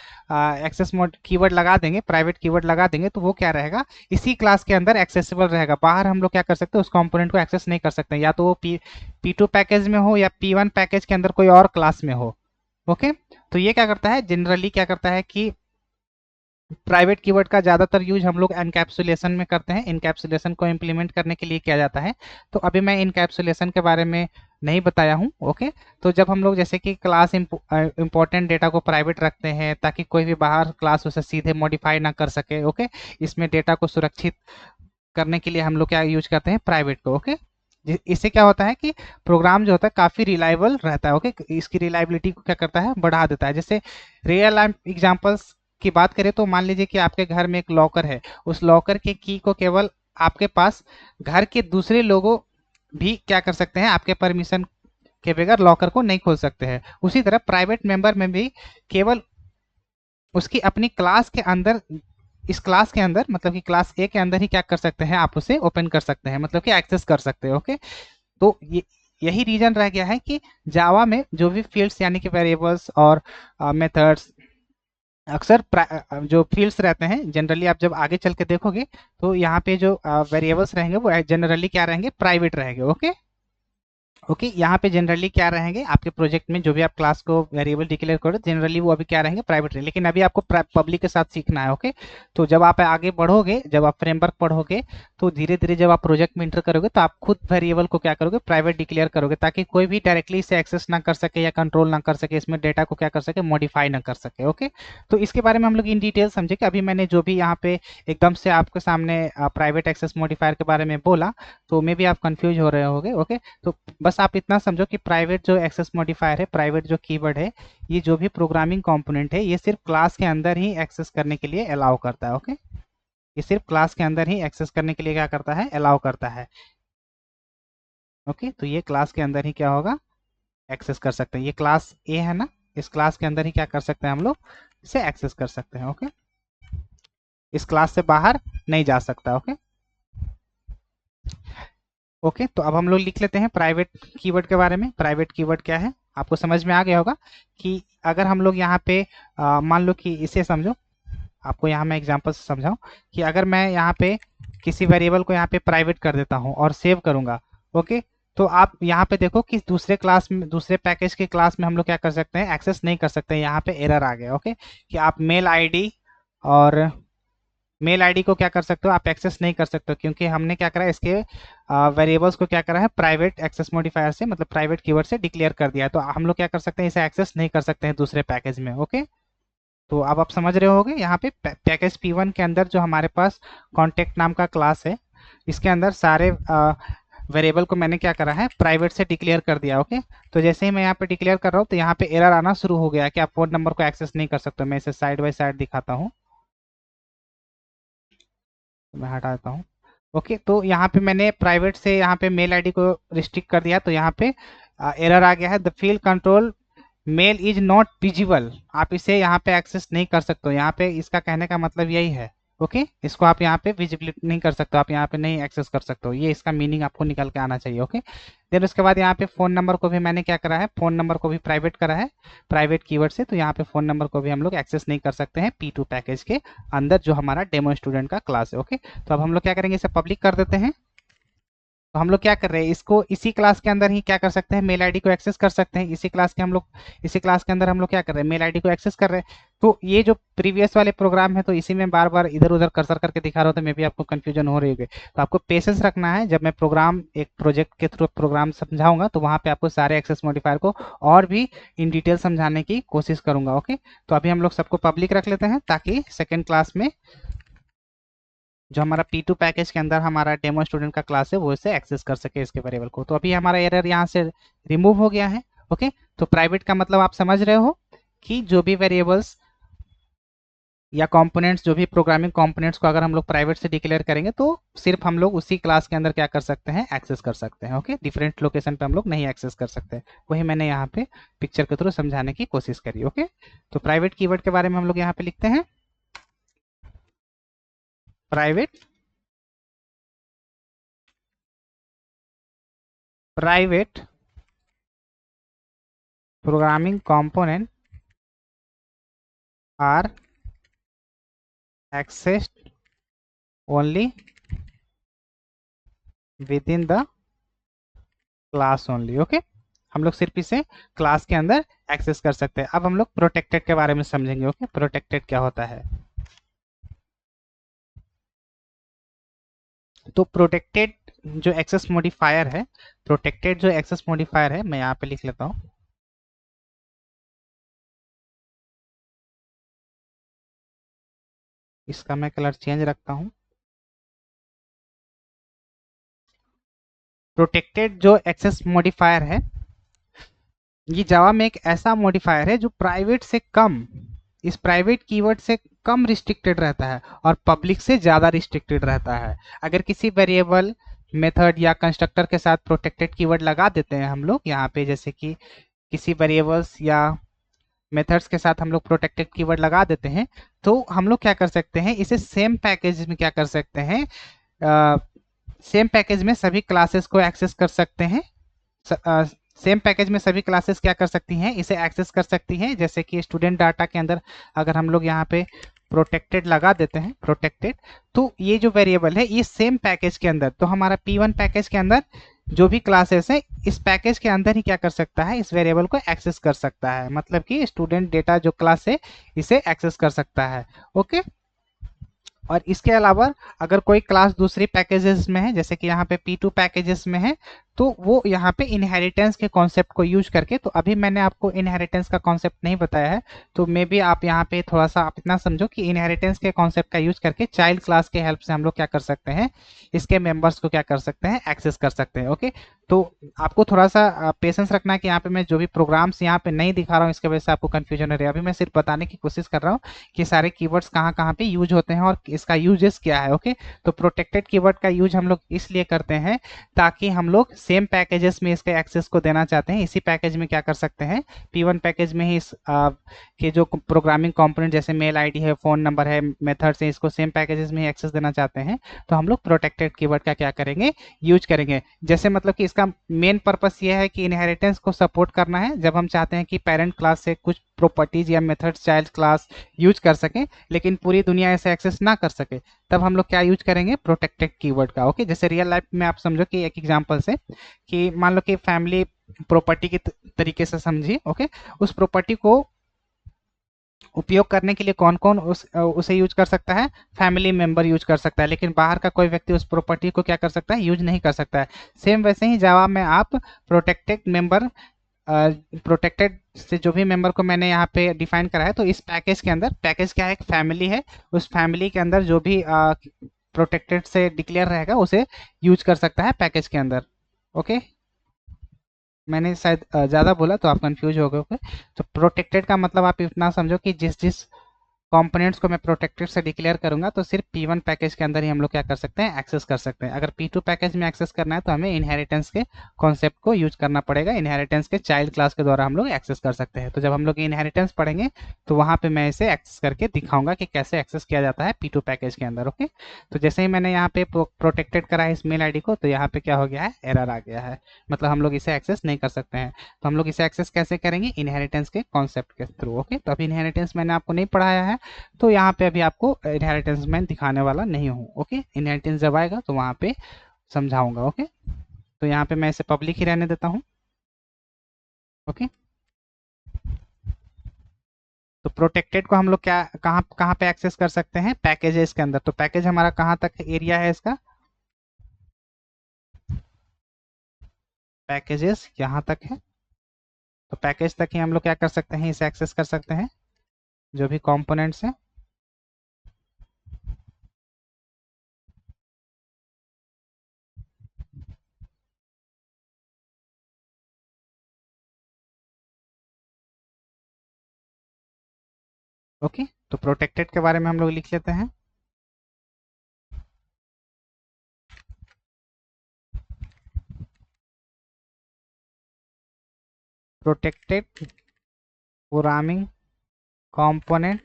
एक्सेस मोड कीवर्ड लगा देंगे, प्राइवेट कीवर्ड लगा देंगे, तो वो क्या रहेगा, इसी क्लास के अंदर एक्सेसिबल रहेगा। बाहर हम लोग क्या कर सकते हैं, उस कंपोनेंट को एक्सेस नहीं कर सकते, या तो वो P2 पैकेज में हो या P1 पैकेज के अंदर कोई और क्लास में हो। ओके, तो ये क्या करता है, जनरली क्या करता है कि प्राइवेट कीवर्ड का ज़्यादातर यूज हम लोग एनकैप्सुलेशन में करते हैं। इनकैप्सुलेशन को इम्प्लीमेंट करने के लिए किया जाता है। तो अभी मैं इनकैप्सुलेशन के बारे में नहीं बताया हूँ। ओके, तो जब हम लोग जैसे कि क्लास इंपॉर्टेंट डेटा को प्राइवेट रखते हैं ताकि कोई भी बाहर क्लास उसे सीधे मॉडिफाई ना कर सके। ओके, इसमें डेटा को सुरक्षित करने के लिए हम लोग क्या यूज करते हैं, प्राइवेट को। ओके, इससे क्या होता है कि प्रोग्राम जो होता है काफ़ी रिलायबल रहता है। ओके, इसकी रिलायबिलिटी को क्या करता है, बढ़ा देता है। जैसे रियल एग्जांपल्स की बात करें तो मान लीजिए कि आपके घर में एक लॉकर है, उस लॉकर के की को केवल आपके पास घर के दूसरे लोगों भी क्या कर सकते हैं, आपके परमिशन के बगैर लॉकर को नहीं खोल सकते हैं। उसी तरह प्राइवेट मेंबर में भी केवल उसकी अपनी क्लास के अंदर, इस क्लास के अंदर, मतलब कि क्लास ए के अंदर ही क्या कर सकते हैं, आप उसे ओपन कर सकते हैं, मतलब कि एक्सेस कर सकते हैं। ओके, तो यही रीजन रह गया है कि जावा में जो भी फील्ड्स यानी कि वेरिएबल्स और मेथड्स अक्सर जो फील्ड्स रहते हैं जनरली आप जब आगे चल के देखोगे तो यहाँ पे जो वेरिएबल्स रहेंगे वो जनरली क्या रहेंगे, प्राइवेट रहेंगे। ओके ओके यहाँ पे जनरली क्या रहेंगे आपके प्रोजेक्ट में, जो भी आप क्लास को वेरिएबल डिक्लेयर करो जनरली वो अभी क्या रहेंगे, प्राइवेट रहेंगे। लेकिन अभी आपको पब्लिक के साथ सीखना है। ओके तो जब आप आगे बढ़ोगे, जब आप फ्रेमवर्क पढ़ोगे तो धीरे धीरे जब आप प्रोजेक्ट में इंटर करोगे तो आप खुद वेरिएबल को क्या करोगे, प्राइवेट डिक्लेयर करोगे, ताकि कोई भी डायरेक्टली इसे एक्सेस ना कर सके या कंट्रोल ना कर सके, इसमें डेटा को क्या कर सके, मॉडिफाई ना कर सके। ओके तो इसके बारे में हम लोग इन डिटेल समझे कि अभी मैंने जो भी यहाँ पे एकदम से आपके सामने प्राइवेट एक्सेस मॉडिफायर के बारे में बोला तो मे भी आप कंफ्यूज हो रहे होगे। ओके तो बस आप इतना समझो कि प्राइवेट जो एक्सेस मॉडिफायर है, प्राइवेट जो कीवर्ड है, ये जो भी प्रोग्रामिंग कंपोनेंट है ये सिर्फ क्लास के अंदर ही एक्सेस करने के लिए अलाउ करता है। ओके ये सिर्फ क्लास के अंदर ही एक्सेस करने के लिए क्या करता है, अलाउ करता है। ओके तो ये क्लास के अंदर ही क्या होगा, एक्सेस कर सकते हैं। ये क्लास ए है ना, इस क्लास के अंदर ही क्या कर सकते हैं हम लोग, इसे एक्सेस कर सकते हैं। ओके इस क्लास से बाहर नहीं जा सकता। ओके ओके तो अब हम लोग लिख लेते हैं प्राइवेट कीवर्ड के बारे में। प्राइवेट कीवर्ड क्या है आपको समझ में आ गया होगा कि अगर हम लोग यहाँ पे मान लो कि इसे समझो, आपको यहाँ मैं एग्जांपल से समझाऊं कि अगर मैं यहाँ पे किसी वेरिएबल को यहाँ पे प्राइवेट कर देता हूँ और सेव करूंगा। ओके तो आप यहाँ पे देखो कि दूसरे क्लास में, दूसरे पैकेज के क्लास में हम लोग क्या कर सकते हैं, एक्सेस नहीं कर सकते हैं। यहाँ पे एरर आ गया। ओके कि आप मेल आईडी और मेल आईडी को क्या कर सकते हो, आप एक्सेस नहीं कर सकते हो, क्योंकि हमने क्या करा है, इसके वेरिएबल्स को क्या करा है, प्राइवेट एक्सेस मॉडिफायर से, मतलब प्राइवेट कीवर्ड से डिक्लेयर कर दिया है। तो हम लोग क्या कर सकते हैं, इसे एक्सेस नहीं कर सकते हैं दूसरे पैकेज में। ओके तो अब आप समझ रहे होगे यहाँ पे पैकेज P1 के अंदर जो हमारे पास कॉन्टेक्ट नाम का क्लास है, इसके अंदर सारे वेरिएबल को मैंने क्या करा है, प्राइवेट से डिक्लेयर कर दिया। ओके तो जैसे ही मैं यहाँ पे डिक्लेयर कर रहा हूँ तो यहाँ पे एरर आना शुरू हो गया कि आप फोन नंबर को एक्सेस नहीं कर सकते। मैं इसे साइड बाय साइड दिखाता हूँ, मैं हटा देता हूँ। ओके तो यहाँ पे मैंने प्राइवेट से यहाँ पे मेल आईडी को रिस्ट्रिक्ट कर दिया, तो यहाँ पे एरर आ गया है, the field control mail is not visible. आप इसे यहाँ पे एक्सेस नहीं कर सकते हो। यहाँ पे इसका कहने का मतलब यही है। ओके इसको आप यहाँ पे विजिबिलिटी नहीं कर सकते हो, आप यहाँ पे नहीं एक्सेस कर सकते हो, ये इसका मीनिंग आपको निकल के आना चाहिए। ओके देन उसके बाद यहाँ पे फोन नंबर को भी मैंने क्या करा है, फोन नंबर को भी प्राइवेट करा है प्राइवेट कीवर्ड से। तो यहाँ पे फोन नंबर को भी हम लोग एक्सेस नहीं कर सकते हैं P2 पैकेज के अंदर जो हमारा डेमो स्टूडेंट का क्लास है। ओके तो अब हम लोग क्या करेंगे, इसे पब्लिक कर देते हैं। तो हम लोग क्या कर रहे हैं, इसको इसी क्लास के अंदर ही क्या कर सकते हैं, मेल आईडी को एक्सेस कर सकते हैं। इसी क्लास के हम लोग, इसी क्लास के अंदर हम लोग क्या कर रहे हैं, मेल आईडी को एक्सेस कर रहे हैं। तो ये जो प्रीवियस वाले प्रोग्राम है तो इसी में बार बार इधर उधर कर्सर करके दिखा रहा हूँ, तो मे भी आपको कंफ्यूजन हो रही होगी। तो आपको पेशेंस रखना है, जब मैं प्रोग्राम एक प्रोजेक्ट के थ्रू प्रोग्राम समझाऊंगा तो वहाँ पे आपको सारे एक्सेस मॉडिफायर को और भी इन डिटेल समझाने की कोशिश करूंगा। ओके तो अभी हम लोग सबको पब्लिक रख लेते हैं ताकि सेकेंड क्लास में जो हमारा P2 पैकेज के अंदर हमारा डेमो स्टूडेंट का क्लास है वो इसे एक्सेस कर सके इसके वेरिएबल को। तो अभी हमारा एरर यहाँ से रिमूव हो गया है। ओके तो प्राइवेट का मतलब आप समझ रहे हो कि जो भी वेरिएबल्स या कंपोनेंट्स, जो भी प्रोग्रामिंग कंपोनेंट्स को अगर हम लोग प्राइवेट से डिक्लेयर करेंगे तो सिर्फ हम लोग उसी क्लास के अंदर क्या कर सकते हैं, एक्सेस कर सकते हैं। ओके डिफरेंट लोकेशन पे हम लोग नहीं एक्सेस कर सकते। वही मैंने यहाँ पे पिक्चर के थ्रू समझाने की कोशिश करी। ओके तो प्राइवेट कीवर्ड के बारे में हम लोग यहाँ पे लिखते हैं, private programming component are accessed only within the class only। Okay हम लोग सिर्फ इसे क्लास के अंदर एक्सेस कर सकते हैं। अब हम लोग प्रोटेक्टेड के बारे में समझेंगे। ओके प्रोटेक्टेड क्या होता है, तो प्रोटेक्टेड जो एक्सेस मॉडिफायर है, प्रोटेक्टेड जो एक्सेस मॉडिफायर है, मैं यहाँ पे लिख लेता हूँ। इसका मैं कलर चेंज रखता हूँ। प्रोटेक्टेड जो एक्सेस मॉडिफायर है, ये जावा में एक ऐसा मॉडिफायर है जो प्राइवेट से कम, इस प्राइवेट कीवर्ड से कम रिस्ट्रिक्टेड रहता है और पब्लिक से ज़्यादा रिस्ट्रिक्टेड रहता है। अगर किसी वेरिएबल, मेथड या कंस्ट्रक्टर के साथ प्रोटेक्टेड कीवर्ड लगा देते हैं हम लोग यहाँ पे, जैसे कि किसी वेरिएबल्स या मेथड्स के साथ हम लोग प्रोटेक्टेड कीवर्ड लगा देते हैं, तो हम लोग क्या कर सकते हैं, इसे सेम पैकेज में क्या कर सकते हैं, सेम पैकेज में सभी क्लासेस को एक्सेस कर सकते हैं सेम पैकेज में सभी क्लासेस क्या कर सकती हैं, इसे एक्सेस कर सकती हैं। जैसे कि स्टूडेंट डाटा के अंदर अगर हम लोग यहाँ पे प्रोटेक्टेड लगा देते हैं, प्रोटेक्टेड, तो ये जो वेरिएबल है ये सेम पैकेज के अंदर, तो हमारा P1 पैकेज के अंदर जो भी क्लासेस है इस पैकेज के अंदर ही क्या कर सकता है, इस वेरिएबल को एक्सेस कर सकता है। मतलब कि स्टूडेंट डेटा जो क्लास है इसे एक्सेस कर सकता है। ओके। और इसके अलावा अगर कोई क्लास दूसरी पैकेजेस में है, जैसे कि यहाँ पे P2 पैकेजेस में है, तो वो यहाँ पे इनहेरिटेंस के कॉन्सेप्ट को यूज करके, तो अभी मैंने आपको इनहेरिटेंस का कॉन्सेप्ट नहीं बताया है, तो मे बी आप यहाँ पे थोड़ा सा आप इतना समझो कि इनहेरिटेंस के कॉन्सेप्ट का यूज करके चाइल्ड क्लास के हेल्प से हम लोग क्या कर सकते हैं, इसके मेंबर्स को क्या कर सकते हैं, एक्सेस कर सकते हैं। ओके। तो आपको थोड़ा सा पेशेंस रखना है कि यहाँ पे मैं जो भी प्रोग्राम्स यहाँ पे नहीं दिखा रहा हूँ इसके वजह से आपको कंफ्यूजन हो रही है। अभी मैं सिर्फ बताने की कोशिश कर रहा हूँ कि सारे कीवर्ड्स कहाँ कहाँ पे यूज होते हैं और इसका यूजेस क्या है। ओके। तो प्रोटेक्टेड कीवर्ड का यूज हम लोग इसलिए करते हैं ताकि हम लोग सेम पैकेजेस में इसके एक्सेस को देना चाहते हैं, इसी पैकेज में क्या कर सकते हैं, P1 पैकेज में ही इस के जो प्रोग्रामिंग कंपोनेंट जैसे मेल आईडी है, फोन नंबर है, मेथड्स है, इसको सेम पैकेजेस में ही एक्सेस देना चाहते हैं, तो हम लोग प्रोटेक्टेड कीवर्ड का क्या करेंगे, यूज करेंगे। जैसे मतलब कि इसका मेन पर्पस ये है कि इनहेरिटेंस को सपोर्ट करना है। जब हम चाहते हैं कि पेरेंट क्लास से कुछ प्रॉपर्टीज या मेथड्स चाइल्ड क्लास यूज कर सकें लेकिन पूरी दुनिया ऐसे एक्सेस ना कर सके, तब हम लोग क्या यूज करेंगे, प्रोटेक्टेड कीवर्ड का। ओके। जैसे रियल लाइफ में आप समझो कि एक एग्जांपल से कि मान लो कि फैमिली प्रॉपर्टी की तरीके से समझिए। ओके। उस प्रॉपर्टी को उपयोग करने के लिए कौन कौन उसे यूज कर सकता है, फैमिली मेंबर यूज कर सकता है, लेकिन बाहर का कोई व्यक्ति उस प्रॉपर्टी को क्या कर सकता है, यूज नहीं कर सकता है। सेम वैसे ही जावा में आप प्रोटेक्टेड मेंबर, प्रोटेक्टेड से जो भी मेंबर को मैंने यहाँ पे डिफाइन करा है, तो इस पैकेज के अंदर, पैकेज क्या है, एक फैमिली है, उस फैमिली के अंदर जो भी प्रोटेक्टेड से डिक्लेयर रहेगा उसे यूज कर सकता है पैकेज के अंदर। ओके। मैंने शायद ज़्यादा बोला तो आप कंफ्यूज हो गए होंगे। तो प्रोटेक्टेड का मतलब आप इतना समझो कि जिस जिस कंपोनेंट्स को मैं प्रोटेक्टेड से डिक्लेयर करूंगा तो सिर्फ P1 पैकेज के अंदर ही हम लोग क्या कर सकते हैं, एक्सेस कर सकते हैं। अगर P2 पैकेज में एक्सेस करना है तो हमें इनहेरिटेंस के कॉन्सेप्ट को यूज करना पड़ेगा। इनहेरिटेंस के चाइल्ड क्लास के द्वारा हम लोग एक्सेस कर सकते हैं। तो जब हम लोग इनहेरिटेंस पढ़ेंगे तो वहां पे मैं इसे एक्सेस करके दिखाऊंगा कि कैसे एक्सेस किया जाता है P2 पैकेज के अंदर। ओके। तो जैसे ही मैंने यहाँ पे प्रोटेक्टेड करा है इस मेल आईडी को, तो यहाँ पे क्या हो गया है, एरर आ गया है, मतलब हम लोग इसे एक्सेस नहीं कर सकते हैं। तो हम लोग इसे एक्सेस कैसे करेंगे, इनहेरिटेंस के कॉन्सेप्ट के थ्रू। ओके। तो अभी इनहेरिटेंस मैंने आपको नहीं पढ़ाया है, तो यहाँ पे अभी आपको इनहेरिटेंस मैं दिखाने वाला नहीं हूँ। ओके। इनहेरिटेंस जब आएगा तो वहाँ पे समझाऊंगा। ओके। तो यहाँ पे मैं इसे पब्लिक ही रहने देता हूँ। ओके। तो प्रोटेक्टेड को हम लोग क्या, कहाँ कहाँ पे एक्सेस कर सकते हैं, पैकेजेस के अंदर। तो पैकेज हमारा कहाँ तक एरिया है इसका, पैकेजेस यहाँ तक है, तो पैकेज तक ही हम लोग क्या कर सकते हैं, इसे एक्सेस कर सकते हैं, जो भी कंपोनेंट्स हैं। ओके। तो प्रोटेक्टेड के बारे में हम लोग लिख लेते हैं। Protected programming component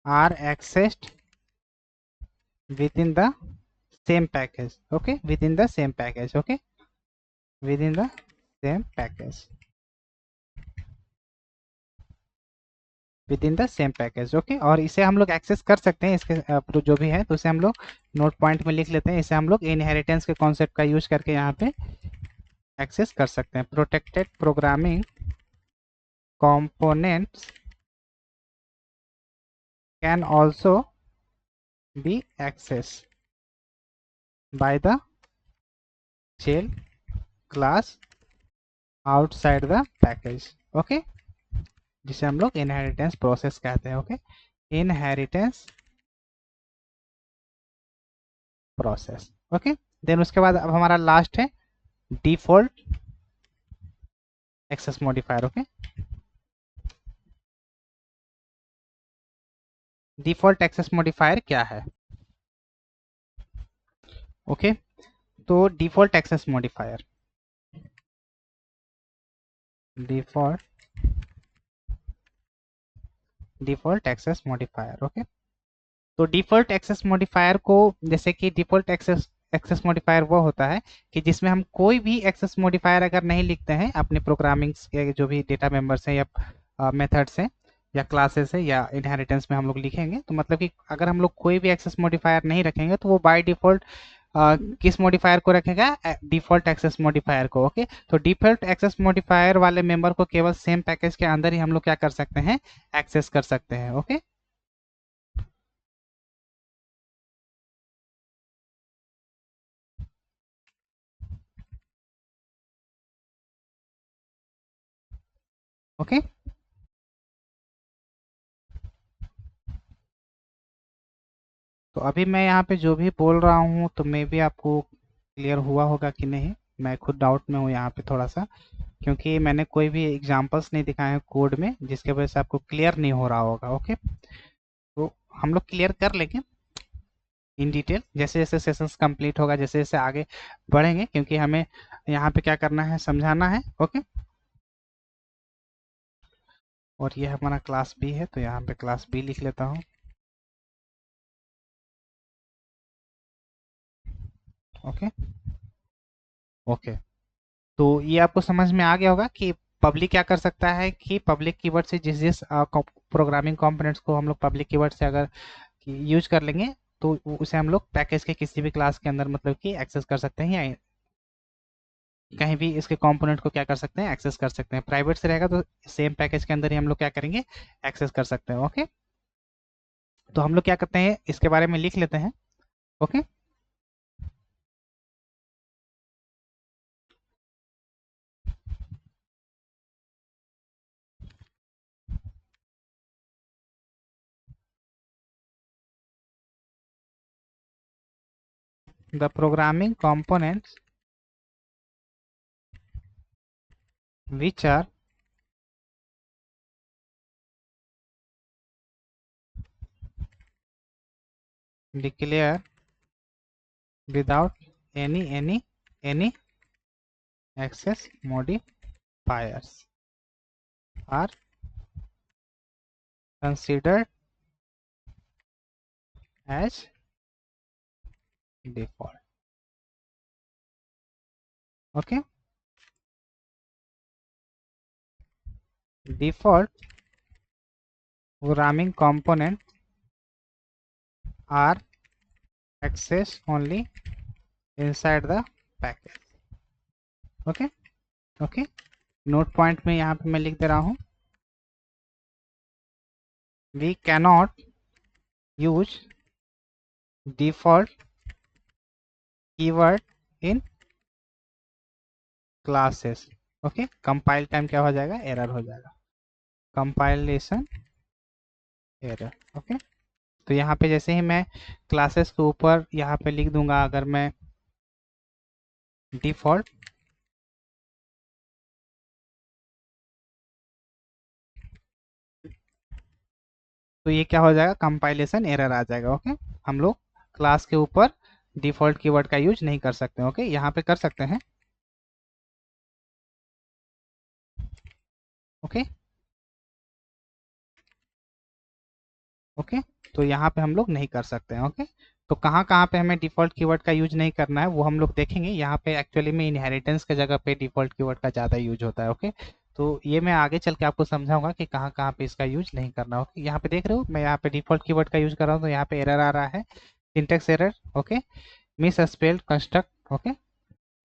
are accessed within the same package. Okay, within the same package. Okay, within the same package, with in the same package. Okay. और इसे हम लोग एक्सेस कर सकते हैं, इसके जो भी है, तो इसे हम लोग नोट पॉइंट में लिख लेते हैं। इसे हम लोग इनहेरिटेंस के कॉन्सेप्ट का यूज करके यहाँ पे एक्सेस कर सकते हैं। Protected programming components can also be accessed by the shell class outside the package। Okay. जिसे हम लोग इनहेरिटेंस प्रोसेस कहते हैं। Okay. Inheritance process. Okay. Then उसके बाद अब हमारा लास्ट है default access modifier. Okay. Default access modifier क्या है, ओके। तो default access modifier, default default access modifier. Okay. तो डिफॉल्ट एक्सेस मॉडिफायर को, जैसे कि डिफॉल्ट एक्सेस एक्सेस मॉडिफायर वो होता है कि जिसमें हम कोई भी एक्सेस मॉडिफायर अगर नहीं लिखते हैं अपने प्रोग्रामिंग के जो भी डेटा मेंबर्स हैं या मेथड्स हैं या क्लासेस है या इनहेरिटेंस में हम लोग लिखेंगे, तो मतलब कि अगर हम लोग कोई भी एक्सेस मॉडिफायर नहीं रखेंगे तो वो बाय डिफॉल्ट किस मॉडिफायर को रखेगा, डिफॉल्ट एक्सेस मॉडिफायर को। ओके, तो डिफॉल्ट एक्सेस मॉडिफायर वाले मेंबर को केवल सेम पैकेज के अंदर ही हम लोग क्या कर सकते हैं, एक्सेस कर सकते हैं। Okay, okay. तो अभी मैं यहाँ पे जो भी बोल रहा हूँ तो मे भी आपको क्लियर हुआ होगा कि नहीं, मैं खुद डाउट में हूँ यहाँ पे थोड़ा सा, क्योंकि मैंने कोई भी एग्जांपल्स नहीं दिखाए हैं कोड में, जिसके वजह से आपको क्लियर नहीं हो रहा होगा। ओके, तो हम लोग क्लियर कर लेंगे इन डिटेल जैसे जैसे सेशंस कंप्लीट होगा, जैसे जैसे आगे बढ़ेंगे, क्योंकि हमें यहाँ पे क्या करना है, समझाना है। ओके, और ये हमारा क्लास बी है, तो यहाँ पे क्लास बी लिख लेता हूँ। Okay, okay. तो ये आपको समझ में आ गया होगा कि पब्लिक क्या कर सकता है, कि पब्लिक कीवर्ड से जिस जिस प्रोग्रामिंग कंपोनेंट्स को हम लोग पब्लिक कीवर्ड से अगर यूज कर लेंगे तो उसे हम लोग पैकेज के किसी भी क्लास के अंदर मतलब कि एक्सेस कर सकते हैं, या कहीं भी इसके कंपोनेंट को क्या कर सकते हैं, एक्सेस कर सकते हैं। प्राइवेट से रहेगा तो सेम पैकेज के अंदर ही हम लोग क्या करेंगे, एक्सेस कर सकते हैं। ओके, तो हम लोग क्या करते हैं, इसके बारे में लिख लेते हैं। Okay, the programming components which are declared without any access modifiers are considered as default. Okay, default programming component are accessed only inside the package. Okay, okay. Note point में यहाँ पे मैं लिख दे रहा हूँ, we cannot use default keyword in classes. Okay, compile time क्या हो जाएगा, एरर हो जाएगा, कंपाइलेशन एरर। ओके, तो यहाँ पे जैसे ही मैं क्लासेस के ऊपर यहाँ पे लिख दूंगा, अगर मैं डिफॉल्ट, तो ये क्या हो जाएगा, कंपाइलेशन एरर आ जाएगा। ओके, हम लोग क्लास के ऊपर डिफॉल्ट कीवर्ड का यूज नहीं कर सकते। ओके, यहाँ पे कर सकते हैं। ओके, ओके, तो यहाँ पे हम लोग नहीं कर सकते हैं। ओके, तो कहाँ कहाँ पे हमें डिफॉल्ट कीवर्ड का यूज नहीं करना है वो हम लोग देखेंगे। यहाँ पे एक्चुअली में इनहेरिटेंस के जगह पे डिफॉल्ट कीवर्ड का ज़्यादा यूज होता है। ओके, तो ये मैं आगे चल के आपको समझाऊंगा कि कहाँ कहाँ पे इसका यूज नहीं करना। ओके, यहाँ पे देख रहे हो मैं यहाँ पे डिफॉल्ट कीवर्ड का यूज कर रहा हूँ, तो यहाँ पे एरर आ रहा है, syntax error. Okay, misspelled construct. Okay,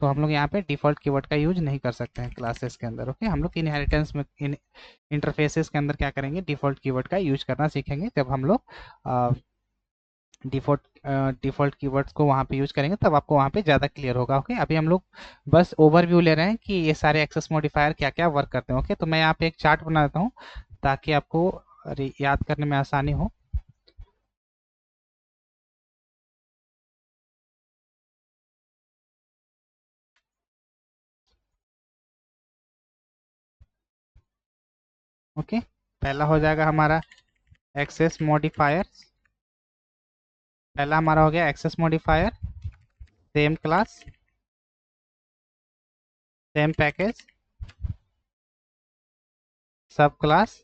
तो हम लोग यहाँ पे डिफॉल्ट कीवर्ड का यूज नहीं कर सकते हैं क्लासेस के अंदर। ओके, हम लोग इनहेरिटेंस में इंटरफेसेस के अंदर क्या करेंगे, डिफॉल्ट कीवर्ड का यूज करना सीखेंगे, जब हम लोग डिफॉल्ट डिफॉल्ट कीवर्ड्स को वहाँ पे यूज करेंगे तब आपको वहाँ पे ज़्यादा क्लियर होगा। ओके, अभी हम लोग बस ओवरव्यू ले रहे हैं कि ये सारे एक्सेस मॉडिफायर क्या क्या वर्क करते हैं। ओके, तो मैं यहाँ पे एक चार्ट बना देता हूँ ताकि आपको याद करने में आसानी हो। ओके, पहला हो जाएगा हमारा एक्सेस मॉडिफायर। पहला हमारा हो गया access modifier, same class, same package, सब क्लास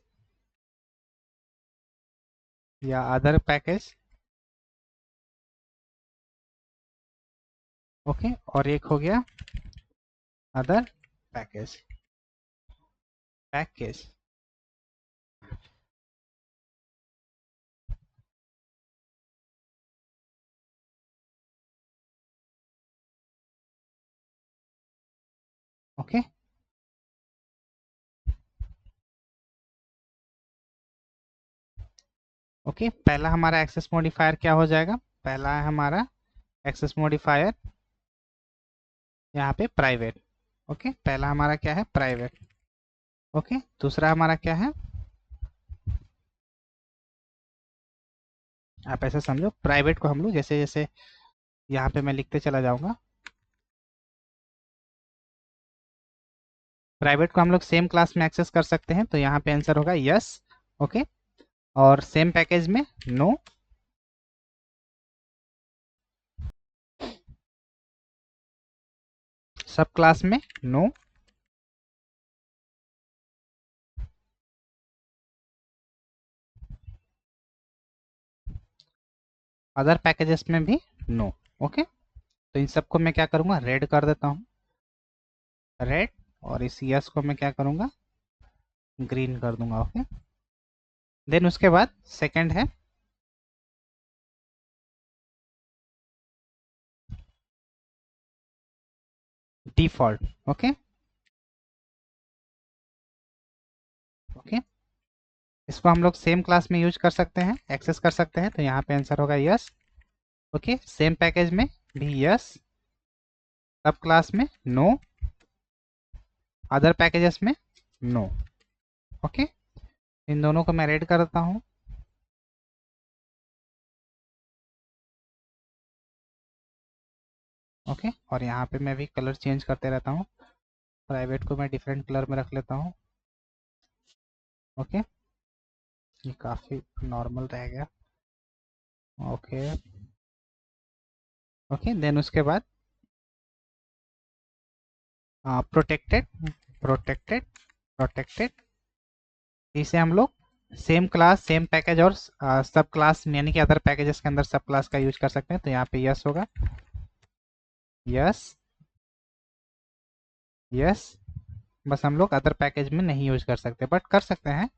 या अदर पैकेज, ओके, और एक हो गया other package, package. Okay, okay, पहला हमारा एक्सेस मॉडिफायर क्या हो जाएगा? पहला है हमारा एक्सेस मॉडिफायर यहाँ पे प्राइवेट। ओके, पहला हमारा क्या है? प्राइवेट। ओके, दूसरा हमारा क्या है? आप ऐसे समझो, प्राइवेट को हम लोग जैसे जैसे यहाँ पे मैं लिखते चला जाऊंगा, प्राइवेट को हम लोग सेम क्लास में एक्सेस कर सकते हैं, तो यहाँ पे आंसर होगा यस। ओके, और सेम पैकेज में नो, सब क्लास में नो, अदर पैकेजेस में भी नो। ओके, तो इन सबको मैं क्या करूंगा? रेड कर देता हूँ, रेड। और इस यस को मैं क्या करूंगा? ग्रीन कर दूंगा। ओके, देन उसके बाद सेकंड है डिफॉल्ट। ओके, ओके, इसको हम लोग सेम क्लास में यूज कर सकते हैं, एक्सेस कर सकते हैं, तो यहाँ पे आंसर होगा यस। ओके, सेम पैकेज में भी यस, सब क्लास में नो, अदर पैकेजेस में नो। ओके, इन दोनों को मैं रेड कर देता हूँ। ओके, और यहाँ पे मैं भी कलर चेंज करते रहता हूँ, प्राइवेट को मैं डिफरेंट कलर में रख लेता हूँ। ओके, ये काफ़ी नॉर्मल रह गया। ओके, ओके, देन उसके बाद प्रोटेक्टेड, प्रोटेक्टेड, प्रोटेक्टेड, इसे हम लोग सेम क्लास सेम पैकेज और सब क्लास यानी कि अदर पैकेजेस के अंदर सब क्लास का यूज कर सकते हैं, तो यहाँ पे यस होगा, यस, यस। बस हम लोग अदर पैकेज में नहीं यूज कर सकते, बट कर सकते हैं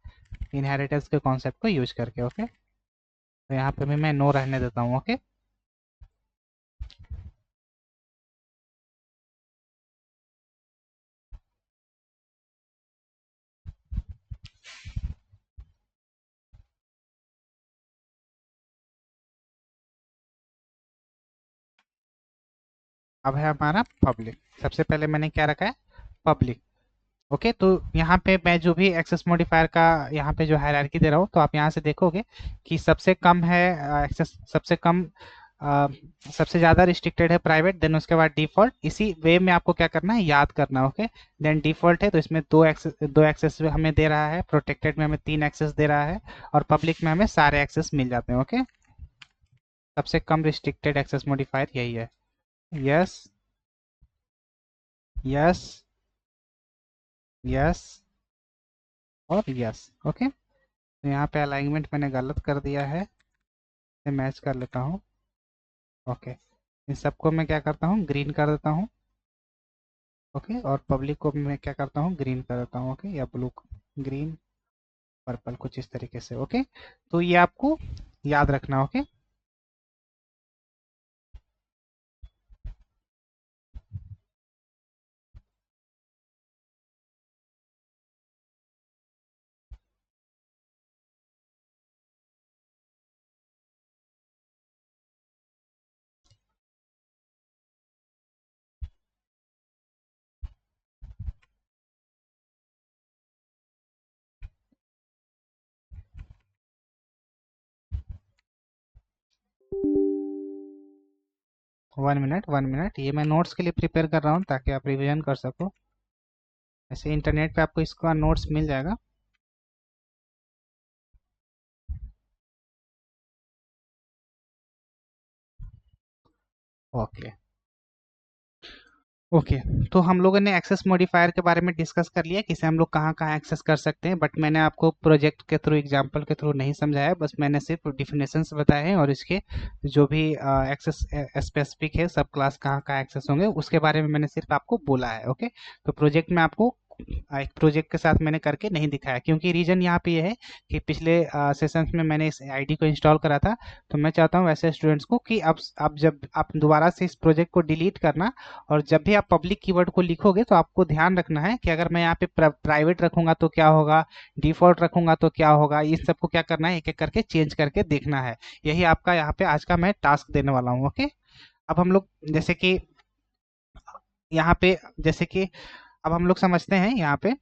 इनहेरिटेंस के कॉन्सेप्ट को यूज करके। ओके, तो यहाँ पे भी मैं नो रहने देता हूँ। ओके, 'अब है हमारा पब्लिक। सबसे पहले मैंने क्या रखा है? पब्लिक। ओके, तो यहाँ पे मैं जो भी एक्सेस मॉडिफायर का यहाँ पे जो हायरार्की दे रहा हूँ, तो आप यहाँ से देखोगे कि सबसे कम है एक्सेस, सबसे कम अ, सबसे ज़्यादा रिस्ट्रिक्टेड है प्राइवेट, देन उसके बाद डिफॉल्ट। इसी वे में आपको क्या करना है? याद करना। ओके, देन डिफॉल्ट है तो इसमें दो एक्सेस हमें दे रहा है, प्रोटेक्टेड में हमें 3 एक्सेस दे रहा है, और पब्लिक में हमें सारे एक्सेस मिल जाते हैं। ओके, सबसे कम रिस्ट्रिक्टेड एक्सेस मॉडिफायर यही है। यस, यस, यस, और यस। ओके, तो यहाँ पे अलाइनमेंट मैंने गलत कर दिया है, इसे मैच कर लेता हूँ। ओके, इन सबको मैं क्या करता हूँ? ग्रीन कर देता हूँ। ओके, और पब्लिक को मैं क्या करता हूँ? ग्रीन कर देता हूँ। ओके, या ब्लू, ग्रीन, पर्पल, कुछ इस तरीके से। ओके, तो ये आपको याद रखना। ओके, 1 मिनट, 1 मिनट, ये मैं नोट्स के लिए प्रिपेयर कर रहा हूँ ताकि आप रिवीजन कर सको। ऐसे इंटरनेट पे आपको इसका नोट्स मिल जाएगा। ओके, ओके, तो हम लोगों ने एक्सेस मॉडिफायर के बारे में डिस्कस कर लिया कि इसे हम लोग कहाँ कहाँ एक्सेस कर सकते हैं, बट मैंने आपको प्रोजेक्ट के थ्रू एग्जांपल के थ्रू नहीं समझाया, बस मैंने सिर्फ डिफिनेशंस बताए हैं और इसके जो भी एक्सेस स्पेसिफिक है सब क्लास कहाँ कहाँ एक्सेस होंगे उसके बारे में मैंने सिर्फ आपको बोला है। ओके, तो प्रोजेक्ट में आपको एक प्रोजेक्ट के साथ मैंने करके नहीं दिखाया, क्योंकि रीजन यहाँ पे ये है कि पिछले सेशंस में मैंने इस आईडी को इंस्टॉल करा था, तो मैं चाहता हूँ वैसे स्टूडेंट्स को कि अब जब आप दोबारा से इस प्रोजेक्ट को डिलीट करना और जब भी आप पब्लिक कीवर्ड को लिखोगे तो आपको ध्यान रखना है कि अगर मैं यहाँ पे प्राइवेट रखूंगा तो क्या होगा, डिफॉल्ट रखूंगा तो क्या होगा, इन सबको क्या करना है एक एक करके चेंज करके देखना है। यही आपका यहाँ पे आज का मैं टास्क देने वाला हूँ। ओके, अब हम लोग जैसे कि यहाँ पे जैसे कि अब हम लोग समझते हैं यहाँ पे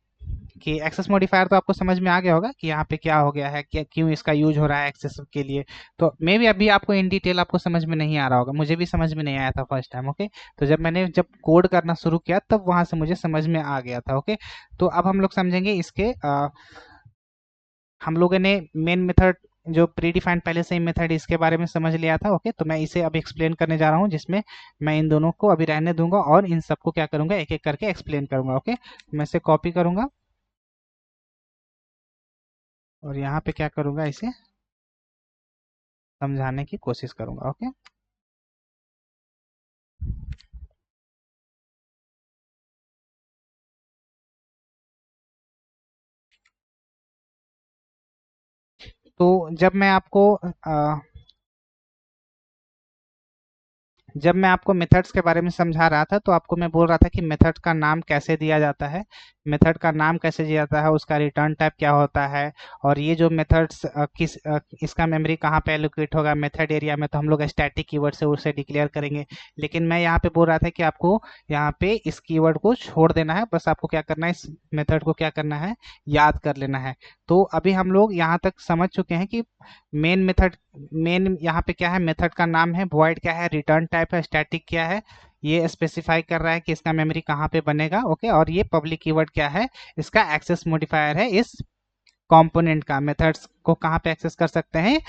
कि एक्सेस मॉडिफायर तो आपको समझ में आ गया होगा कि यहाँ पे क्या हो गया है, क्या क्यों इसका यूज हो रहा है एक्सेस के लिए। तो मे भी अभी आपको इन डिटेल आपको समझ में नहीं आ रहा होगा, मुझे भी समझ में नहीं आया था फर्स्ट टाइम। ओके, तो जब कोड करना शुरू किया तब वहां से मुझे समझ में आ गया था। ओके, तो अब हम लोग समझेंगे इसके हम लोगों ने मेन मेथड जो प्री डिफाइंड पहले से ही मेथड इसके बारे में समझ लिया था। ओके, तो मैं इसे अब एक्सप्लेन करने जा रहा हूँ, जिसमें मैं इन दोनों को अभी रहने दूंगा और इन सबको क्या करूंगा एक एक करके एक्सप्लेन करूंगा। ओके, मैं इसे कॉपी करूंगा और यहाँ पे क्या करूंगा इसे समझाने की कोशिश करूंगा। ओके, तो जब मैं आपको मेथड्स के बारे में समझा रहा था तो आपको मैं बोल रहा था कि मेथड का नाम कैसे दिया जाता है, मेथड का नाम कैसे दिया जाता है, उसका रिटर्न टाइप क्या होता है, और ये जो मेथड्स इसका मेमोरी कहाँ पे एलोकेट होगा। मेथड एरिया में तो हम लोग स्टैटिक कीवर्ड से उसे डिक्लेयर करेंगे, लेकिन मैं यहाँ पे बोल रहा था कि आपको यहाँ पे इस कीवर्ड को छोड़ देना है, बस आपको क्या करना है इस मेथड को क्या करना है याद कर लेना है। तो अभी हम लोग यहाँ तक समझ चुके हैं कि मेन मेथड मेन यहाँ पे क्या है, मेथड का नाम है, वॉइड क्या है, रिटर्न टाइप है, स्टैटिक क्या है, ये स्पेसिफाई कर रहा है कि इसका मेमोरी कहाँ पे बनेगा। ओके, और ये पब्लिक कीवर्ड क्या है, इसका एक्सेस मॉडिफायर है इस कंपोनेंट का। मेथड्स को कहाँ पे एक्सेस कर सकते हैं,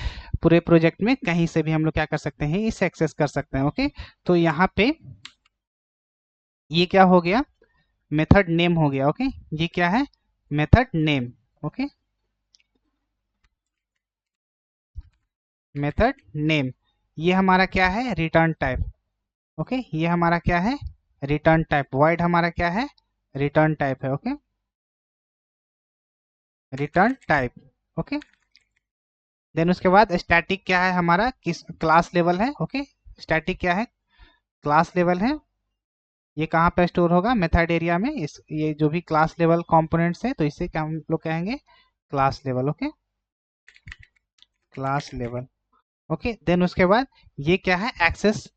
पूरे प्रोजेक्ट में कहीं से भी हम लोग क्या कर सकते हैं इसे एक्सेस कर सकते हैं। ओके, तो यहाँ पे ये क्या हो गया, मेथड नेम हो गया। ओके, ये क्या है, method name. Okay, method name, ये हमारा क्या है, रिटर्न टाइप। ओके, ये हमारा क्या है, रिटर्न टाइप। वॉइड हमारा क्या है, रिटर्न टाइप है। Okay, return type. Okay, then उसके बाद स्टैटिक क्या है हमारा, किस क्लास लेवल है। ओके, स्टैटिक क्या है, क्लास लेवल है। ये कहाँ पे स्टोर होगा, मेथड एरिया में। इस ये जो भी क्लास लेवल कंपोनेंट्स है तो इसे क्या हम लोग कहेंगे, class level. Okay, class level. Okay, then उसके बाद ये क्या है, एक्सेस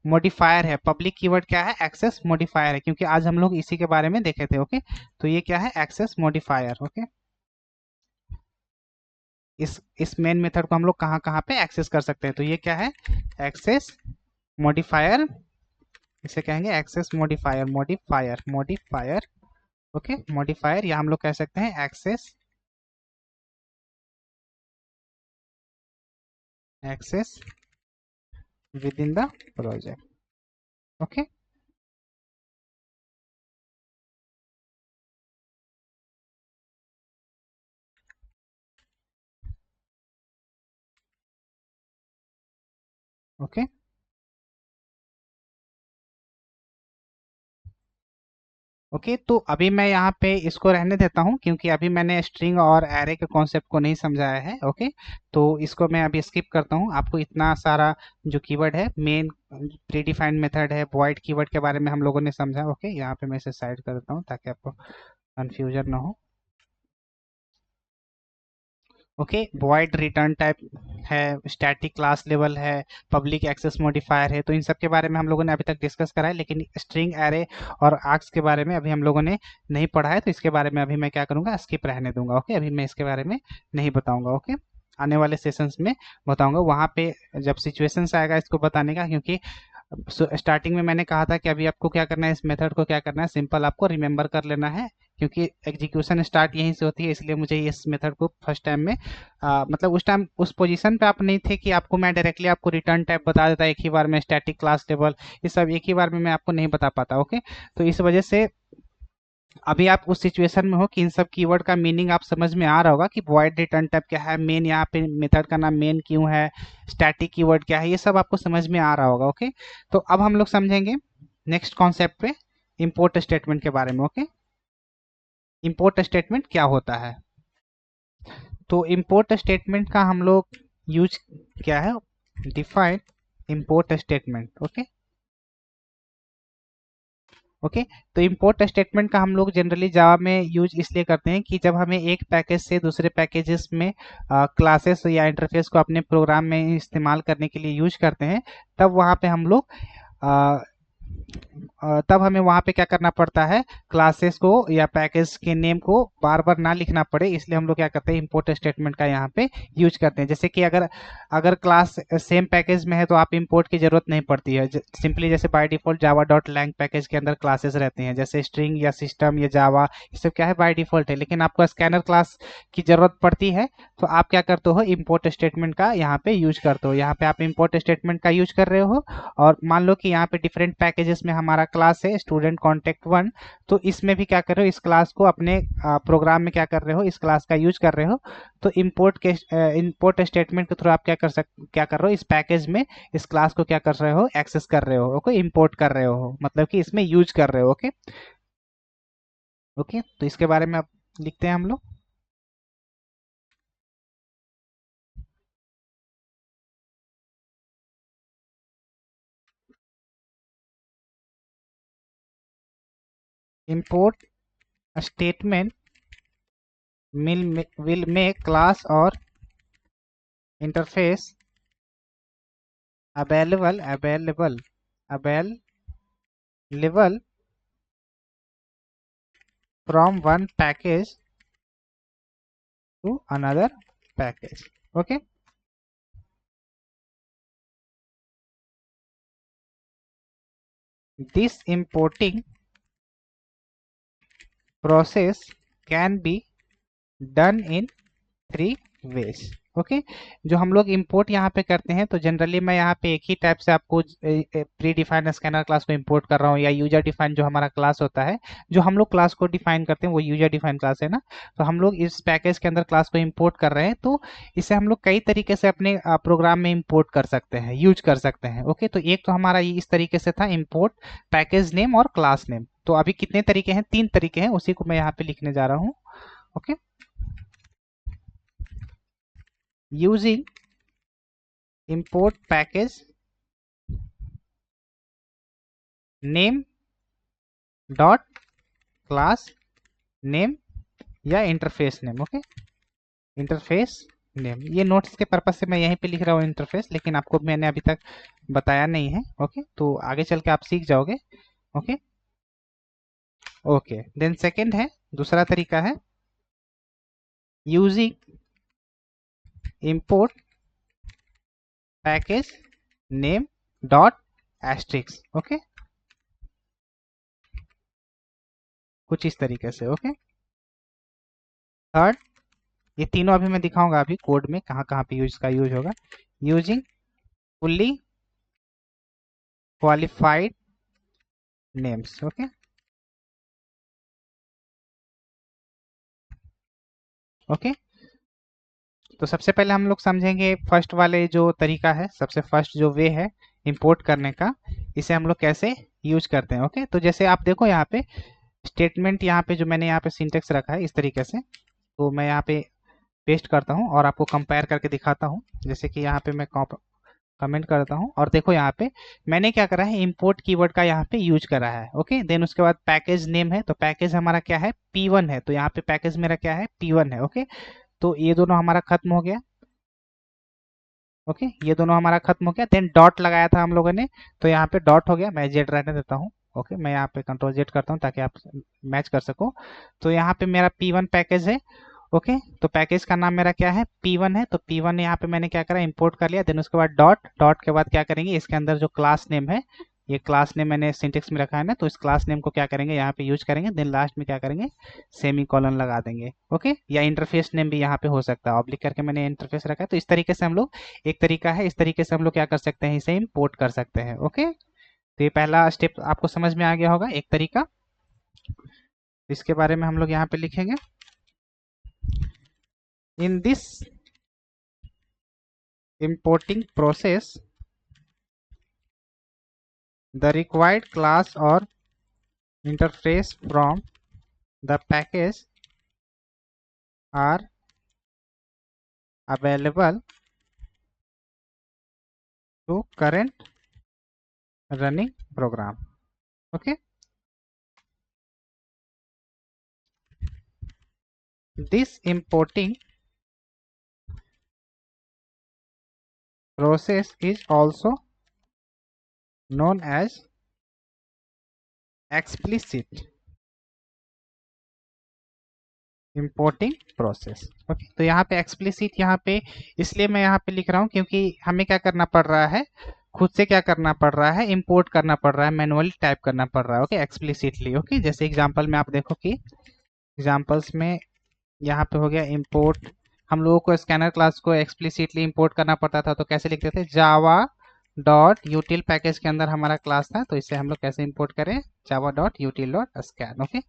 मॉडिफायर है। पब्लिक कीवर्ड क्या है, एक्सेस मॉडिफायर है, क्योंकि आज हम लोग इसी के बारे में देखे थे। ओके, तो ये क्या है, एक्सेस मॉडिफायर। ओके, इस मेन मेथड को हम लोग कहाँ कहाँ पे एक्सेस कर सकते हैं, तो ये क्या है, एक्सेस मॉडिफायर, इसे कहेंगे access modifier, modifier. Okay, modifier या हम लोग कह सकते हैं access access within the project. Okay, okay, okay, तो अभी मैं यहाँ पे इसको रहने देता हूँ, क्योंकि अभी मैंने स्ट्रिंग और एरे के कॉन्सेप्ट को नहीं समझाया है। ओके, तो इसको मैं अभी स्किप करता हूँ। आपको इतना सारा जो कीवर्ड है, मेन प्री डिफाइंड मेथड है, वॉइड कीवर्ड के बारे में हम लोगों ने समझा। ओके, यहाँ पे मैं इसे साइड कर देता हूँ ताकि आपको कंफ्यूजन ना हो। ओके, वॉइड रिटर्न टाइप है, स्टैटिक क्लास लेवल है, पब्लिक एक्सेस मॉडिफायर है, तो इन सब के बारे में हम लोगों ने अभी तक डिस्कस करा है, लेकिन स्ट्रिंग एरे और आर्क्स के बारे में अभी हम लोगों ने नहीं पढ़ा है, तो इसके बारे में अभी मैं क्या करूंगा, स्किप रहने दूंगा। ओके, अभी मैं इसके बारे में नहीं बताऊंगा। ओके, आने वाले सेशंस में बताऊंगा, वहां पे जब सिचुएशंस आएगा इसको बताने का, क्योंकि स्टार्टिंग में मैंने कहा था कि अभी आपको क्या करना है, इस मेथड को क्या करना है, सिंपल आपको रिमेंबर कर लेना है क्योंकि एग्जीक्यूशन स्टार्ट यहीं से होती है, इसलिए मुझे इस मेथड को फर्स्ट टाइम में मतलब उस टाइम उस पोजीशन पे आप नहीं थे कि आपको मैं डायरेक्टली आपको रिटर्न टाइप बता देता एक ही बार में, स्टैटिक क्लास लेवल ये सब एक ही बार में मैं आपको नहीं बता पाता। ओके, तो इस वजह से अभी आप उस सिचुएशन में हो कि इन सब कीवर्ड का मीनिंग आप समझ में आ रहा होगा कि वॉइड रिटर्न टाइप क्या है, मेन यहाँ पे मेथड का नाम मेन क्यों है, स्टैटिक कीवर्ड क्या है, ये सब आपको समझ में आ रहा होगा। ओके, तो अब हम लोग समझेंगे नेक्स्ट कॉन्सेप्ट पे इंपोर्ट स्टेटमेंट के बारे में। ओके, इंपोर्ट स्टेटमेंट क्या होता है? तो इंपोर्ट स्टेटमेंट का हम लोग यूज क्या है, define import statement. Okay okay, तो इंपोर्ट स्टेटमेंट का हम लोग जनरली जावा में यूज इसलिए करते हैं कि जब हमें एक पैकेज से दूसरे पैकेजेस में क्लासेस या इंटरफेस को अपने प्रोग्राम में इस्तेमाल करने के लिए यूज करते हैं, तब वहाँ पे हम लोग तब हमें वहाँ पे क्या करना पड़ता है, क्लासेस को या पैकेज के नेम को बार बार ना लिखना पड़े, इसलिए हम लोग क्या करते हैं, इंपोर्ट स्टेटमेंट का यहाँ पे यूज करते हैं। जैसे कि अगर अगर क्लास सेम पैकेज में है तो आप इंपोर्ट की जरूरत नहीं पड़ती है, सिंपली जैसे by default Java dot lang package के अंदर क्लासेस रहते हैं, जैसे स्ट्रिंग या सिस्टम या जावा, ये सब क्या है बाय डिफॉल्ट है। लेकिन आपको स्कैनर क्लास की जरूरत पड़ती है तो आप क्या करते हो, इंपोर्ट स्टेटमेंट का यहाँ पे यूज करते हो। यहाँ पे आप इंपोर्ट स्टेटमेंट का यूज कर रहे हो और मान लो कि यहाँ पे डिफरेंट पैकेजेस में हमारा क्लास है स्टूडेंट कॉन्टेक्ट वन, तो इसमें भी क्या कर रहे हो, इस क्लास को अपने प्रोग्राम में क्या कर रहे हो, इस क्लास का यूज कर रहे हो। तो इंपोर्ट स्टेटमेंट के थ्रू आप क्या कर रहे हो, इस पैकेज में इस क्लास को क्या कर रहे हो, एक्सेस कर रहे हो। ओके, इंपोर्ट कर रहे हो मतलब कि इसमें यूज कर रहे हो। ओके ओके, तो इसके बारे में अब लिखते हैं हम लोग। import statement will make class or interface available from one package to another package. Okay, this importing process can be done in 3 ways. Okay, जो हम लोग इंपोर्ट यहाँ पे करते हैं, तो जनरली मैं यहाँ पे एक ही टाइप से आपको प्री डिफाइंड स्कैनर क्लास को इंपोर्ट कर रहा हूँ, या यूजर डिफाइन जो हमारा क्लास होता है, जो हम लोग क्लास को डिफाइन करते हैं वो यूजर डिफाइन क्लास है ना। तो हम लोग इस पैकेज के अंदर क्लास को इंपोर्ट कर रहे हैं, तो इसे हम लोग कई तरीके से अपने प्रोग्राम में इंपोर्ट कर सकते हैं, यूज कर सकते हैं। ओके, तो एक तो हमारा ये इस तरीके से था, इंपोर्ट पैकेज नेम और क्लास नेम। तो अभी कितने तरीके हैं, 3 तरीके हैं, उसी को मैं यहाँ पे लिखने जा रहा हूँ। Okay, using import package name dot class name या interface name. Okay, interface name, ये नोट्स के पर्पज से मैं यहीं पे लिख रहा हूँ इंटरफेस, लेकिन आपको मैंने अभी तक बताया नहीं है। ओके, तो आगे चल के आप सीख जाओगे। ओके ओके, देन सेकंड है, दूसरा तरीका है using import package name dot asterisk. Okay, कुछ इस तरीके से। ओके, थर्ड, ये तीनों अभी मैं दिखाऊंगा अभी कोड में कहाँ कहाँ पे यूज का यूज होगा। Using fully qualified names. Okay okay, तो सबसे पहले हम लोग समझेंगे फर्स्ट वाले जो तरीका है, सबसे फर्स्ट जो वे है इंपोर्ट करने का, इसे हम लोग कैसे यूज करते हैं। ओके, तो जैसे आप देखो यहाँ पे स्टेटमेंट, यहाँ पे जो मैंने यहाँ पे सिंटेक्स रखा है इस तरीके से, तो मैं यहाँ पे पेस्ट करता हूँ और आपको कंपेयर करके दिखाता हूँ। जैसे कि यहाँ पे मैं कमेंट करता हूँ और देखो यहाँ पे मैंने क्या करा है, इंपोर्ट कीवर्ड का यहाँ पे यूज करा है। ओके, देन उसके बाद पैकेज नेम है, तो पैकेज हमारा क्या है, P1 है, तो यहाँ पे पैकेज मेरा क्या है, P1 है। ओके, तो ये दोनों हमारा खत्म हो गया। ओके, ये दोनों हमारा खत्म हो गया, देन डॉट लगाया था हम लोगों ने, तो यहाँ पे डॉट हो गया, मैं जेड रहने देता हूँ। ओके, मैं यहाँ पे कंट्रोल जेड करता हूँ ताकि आप मैच कर सको। तो यहाँ पे मेरा P1 पैकेज है। ओके, तो पैकेज का नाम मेरा क्या है, P1 है, तो P1 यहाँ पे मैंने क्या करा, इंपोर्ट कर लिया। देन उसके बाद डॉट, डॉट के बाद क्या करेंगे, इसके अंदर जो क्लास नेम है ये क्लास नेम मैंने सिंटेक्स में रखा है ना, तो इस क्लास नेम को क्या करेंगे यहाँ पे यूज करेंगे, देन लास्ट में क्या करेंगे, सेमी कॉलन लगा देंगे। ओके, या इंटरफेस नेम भी यहाँ पे हो सकता है, ऑब्लिक करके मैंने इंटरफेस रखा है। तो इस तरीके से हम लोग, एक तरीका है, इस तरीके से हम लोग क्या कर सकते हैं, इसे इंपोर्ट कर सकते हैं। ओके, तो ये पहला स्टेप आपको समझ में आ गया होगा, एक तरीका। इसके बारे में हम लोग यहाँ पे लिखेंगे, in this importing process the required class or interface from the package are available to current running program. Okay, this importing process is also known as explicit importing process. Okay, तो यहाँ पे explicit, यहाँ पे इसलिए मैं यहाँ पे लिख रहा हूँ क्योंकि हमें क्या करना पड़ रहा है, खुद से क्या करना पड़ रहा है, इंपोर्ट करना पड़ रहा है, मैनुअली टाइप करना पड़ रहा है। Okay, explicitly. ओके, जैसे एग्जांपल में आप देखो कि एग्जांपल्स में यहाँ पे हो गया इंपोर्ट, हम लोगों को स्कैनर क्लास को एक्सप्लिसिटली इंपोर्ट करना पड़ता था, तो कैसे लिखते थे, जावा डॉट यूटिल पैकेज के अंदर हमारा क्लास था, तो इसे हम लोग कैसे इंपोर्ट करें, Java dot util dot scan. Okay,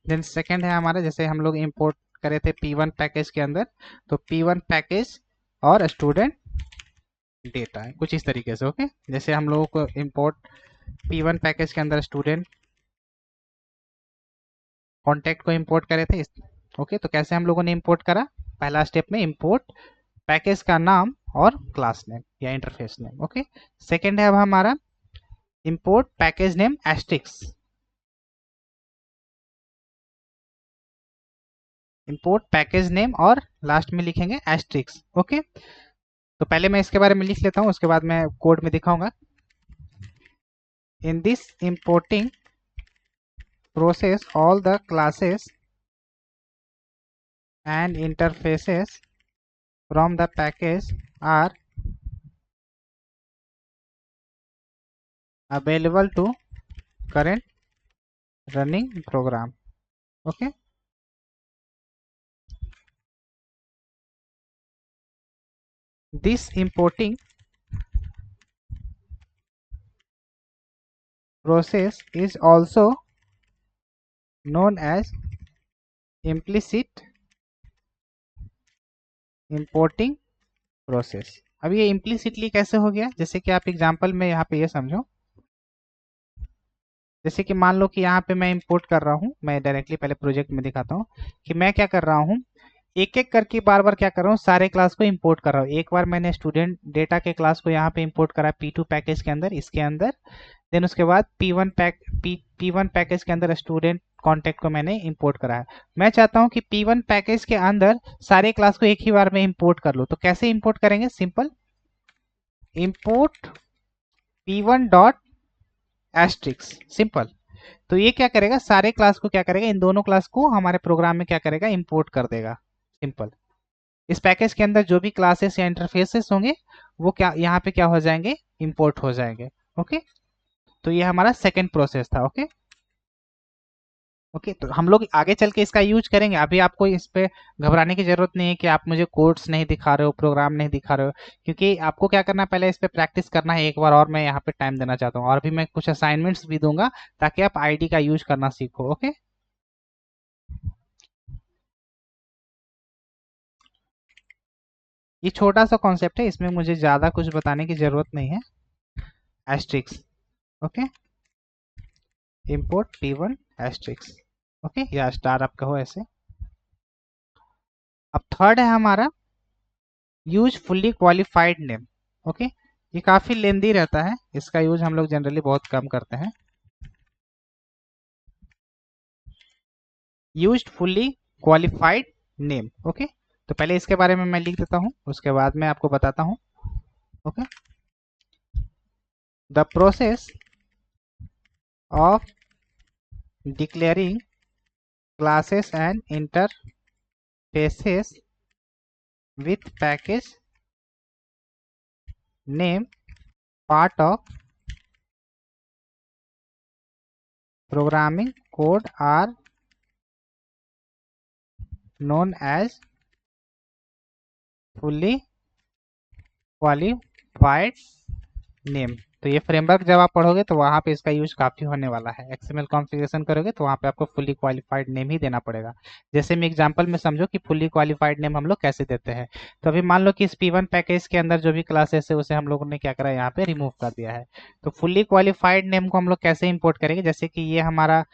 then second है हमारा, जैसे हम लोग इंपोर्ट करे थे P1 पैकेज के अंदर, तो P1 पैकेज और स्टूडेंट डेटा है कुछ इस तरीके से। ओके, जैसे हम लोगों को इंपोर्ट P1 पैकेज के अंदर स्टूडेंट कॉन्टैक्ट को इंपोर्ट करे थे। ओके, तो कैसे हम लोगों ने इंपोर्ट करा, पहला स्टेप में इंपोर्ट पैकेज का नाम और क्लास नेम या इंटरफेस नेम। ओके, सेकेंड है अब हमारा import package name asterisk, import package name और लास्ट में लिखेंगे एस्ट्रिक्स। ओके, तो पहले मैं इसके बारे में लिख लेता हूँ, उसके बाद मैं कोड में दिखाऊंगा। In this importing process all the classes and interfaces from the package are available to current running program. Okay, this importing process is also known as implicit importing process. अब ये इम्प्लिसिटली कैसे हो गया, जैसे कि आप एग्जांपल में यहाँ पे ये समझो, जैसे कि मान लो कि यहाँ पे मैं इंपोर्ट कर रहा हूँ, मैं डायरेक्टली पहले प्रोजेक्ट में दिखाता हूँ कि मैं क्या कर रहा हूँ, एक एक करके बार बार क्या कर रहा हूँ, सारे क्लास को इंपोर्ट कर रहा हूँ। एक बार मैंने स्टूडेंट डेटा के क्लास को यहाँ पे इंपोर्ट करा P2 पैकेज के अंदर, इसके अंदर, देन उसके बाद P1 पैकेज के अंदर स्टूडेंट कॉन्टेक्ट को मैंने इंपोर्ट करा है। मैं चाहता हूँ कि P1 पैकेज के अंदर सारे क्लास को एक ही बार में इंपोर्ट कर लो, तो कैसे इंपोर्ट करेंगे, simple import P1 dot asterisk, simple. तो ये क्या करेगा, सारे क्लास को क्या करेगा, इन दोनों क्लास को हमारे प्रोग्राम में क्या करेगा, इंपोर्ट कर देगा, सिंपल। इस पैकेज के अंदर जो भी क्लासेस या इंटरफेसेस होंगे वो क्या यहाँ पे क्या हो जाएंगे, इंपोर्ट हो जाएंगे। ओके, तो ये हमारा सेकेंड प्रोसेस था। ओके, ओके, तो हम लोग आगे चल के इसका यूज करेंगे, अभी आपको इस पे घबराने की जरूरत नहीं है कि आप मुझे कोड्स नहीं दिखा रहे हो, प्रोग्राम नहीं दिखा रहे हो, क्योंकि आपको क्या करना है, पहले इस पे प्रैक्टिस करना है एक बार, और मैं यहाँ पे टाइम देना चाहता हूँ, और भी मैं कुछ असाइनमेंट्स भी दूंगा ताकि आप आईडी का यूज करना सीखो। ओके, ये छोटा सा कॉन्सेप्ट है, इसमें मुझे ज्यादा कुछ बताने की जरूरत नहीं है। Asterisk, okay, import P1 asterisk, okay, या स्टार आप कहो ऐसे। अब थर्ड है हमारा use fully qualified name. Okay, ये काफी लेंदी रहता है, इसका यूज हम लोग जनरली बहुत कम करते हैं। Use fully qualified name. Okay, तो पहले इसके बारे में मैं लिख देता हूँ, उसके बाद मैं आपको बताता हूँ। Okay, the process of declaring classes and interfaces with package name part of programming code are known as fully qualified name. तो ये फ्रेमवर्क जब आप पढ़ोगे तो वहाँ पे इसका यूज काफ़ी होने वाला है। एक्सएमएल कॉन्फ़िगरेशन करोगे तो वहाँ पे आपको फुल्ली क्वालिफाइड नेम ही देना पड़ेगा। जैसे मैं एग्जांपल में समझो कि फुल्ली क्वालिफाइड नेम हम लोग कैसे देते हैं। तो अभी मान लो कि इस P1 पैकेज के अंदर जो भी क्लासेस है उसे हम लोगों ने क्या करा, यहाँ पे रिमूव कर दिया है। तो फुल्ली क्वालिफाइड नेम को हम लोग कैसे इंपोर्ट करेंगे, जैसे कि ये हमारा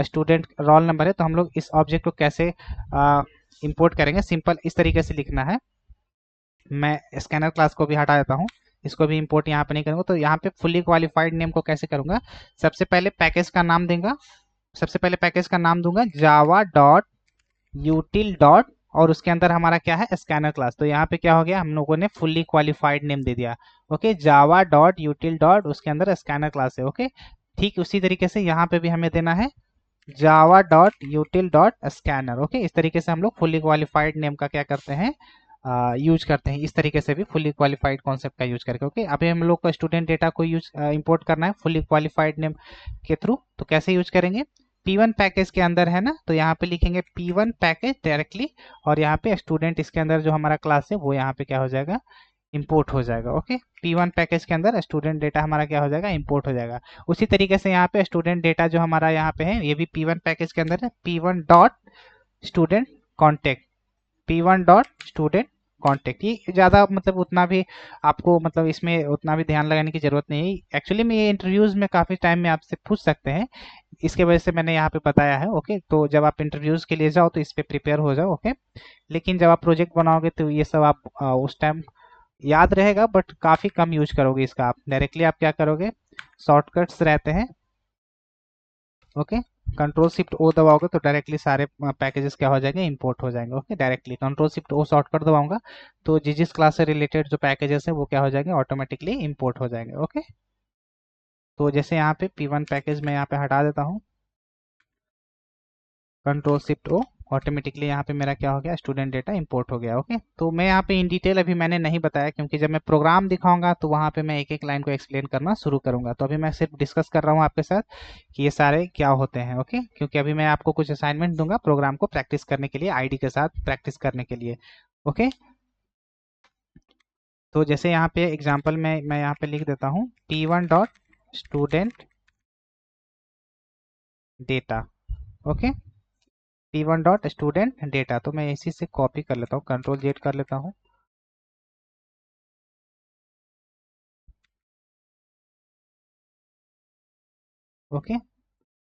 स्टूडेंट रोल नंबर है, तो हम लोग इस ऑब्जेक्ट को कैसे इंपोर्ट करेंगे। सिंपल इस तरीके से लिखना है। मैं स्कैनर क्लास को भी हटा देता हूँ, इसको भी इंपोर्ट यहाँ पे नहीं करूँगा। तो यहाँ पे फुली क्वालिफाइड नेम को कैसे करूँगा, सबसे पहले पैकेज का नाम देंगे। सबसे पहले पैकेज का नाम दूंगा जावा डॉट यूटिल डॉट, और उसके अंदर हमारा क्या है, स्कैनर क्लास। तो यहाँ पे क्या हो गया, हम लोगों ने फुल्ली क्वालिफाइड नेम दे दिया। ओके, जावा डॉट यूटिल डॉट, उसके अंदर स्कैनर क्लास है। ओके, ठीक उसी तरीके से यहाँ पे भी हमें देना है जावा dot util dot scanner. Okay, इस तरीके से हम लोग फुल्ली क्वालिफाइड नेम का क्या करते हैं, यूज करते हैं। इस तरीके से भी फुल्ली क्वालिफाइड कॉन्सेप्ट का यूज करके। ओके, अभी हम लोग को स्टूडेंट डेटा को यूज इंपोर्ट करना है फुल्ली क्वालिफाइड नेम के थ्रू। तो कैसे यूज करेंगे, P1 पैकेज के अंदर है ना, तो यहाँ पे लिखेंगे P1 पैकेज डायरेक्टली, और यहाँ पे स्टूडेंट इसके अंदर जो हमारा क्लास है वो यहाँ पे क्या हो जाएगा, इंपोर्ट हो जाएगा। ओके, P1 पैकेज के अंदर स्टूडेंट डेटा हमारा क्या हो जाएगा, इंपोर्ट हो जाएगा। उसी तरीके से यहाँ पे स्टूडेंट डेटा जो हमारा यहाँ पे है ये भी P1 पैकेज के अंदर है, P1 dot student contact, P1 dot student contact. ये ज़्यादा मतलब उतना भी आपको मतलब इसमें उतना भी ध्यान लगाने की ज़रूरत नहीं है। एक्चुअली में ये इंटरव्यूज़ में काफ़ी टाइम में आपसे पूछ सकते हैं, इसके वजह से मैंने यहाँ पे बताया है। ओके, तो जब आप इंटरव्यूज़ के लिए जाओ तो इस पे प्रिपेयर हो जाओ। ओके, लेकिन जब आप प्रोजेक्ट बनाओगे तो ये सब आप उस टाइम याद रहेगा, बट काफ़ी कम यूज करोगे इसका। आप डायरेक्टली आप क्या करोगे, शॉर्टकट्स रहते हैं। ओके, कंट्रोल शिफ्ट ओ दबाओगे तो डायरेक्टली सारे पैकेजेस क्या हो जाएंगे, इंपोर्ट हो जाएंगे। ओके, डायरेक्टली कंट्रोल शिफ्ट ओ शॉर्टकट दबाऊंगा तो जिस क्लास से रिलेटेड जो पैकेजेस है वो क्या हो जाएंगे, ऑटोमेटिकली इंपोर्ट हो जाएंगे। ओके, तो जैसे यहाँ पे P1 पैकेज मैं यहाँ पे हटा देता हूँ, कंट्रोल शिफ्ट ओ, ऑटोमेटिकली यहाँ पे मेरा क्या हो गया, स्टूडेंट डेटा इंपोर्ट हो गया। ओके, तो मैं यहाँ पे इन डिटेल अभी मैंने नहीं बताया, क्योंकि जब मैं प्रोग्राम दिखाऊंगा तो वहाँ पे मैं एक एक लाइन को एक्सप्लेन करना शुरू करूंगा। तो अभी मैं सिर्फ डिस्कस कर रहा हूँ आपके साथ कि ये सारे क्या होते हैं। ओके, क्योंकि अभी मैं आपको कुछ असाइनमेंट दूंगा प्रोग्राम को प्रैक्टिस करने के लिए, आईडी के साथ प्रैक्टिस करने के लिए। ओके, तो जैसे यहाँ पे एग्जाम्पल में मैं यहाँ पे लिख देता हूँ P1 dot student data. Okay, P1 dot student data, तो मैं इसी से कॉपी कर लेता हूँ, कंट्रोल जेड कर लेता हूँ। ओके,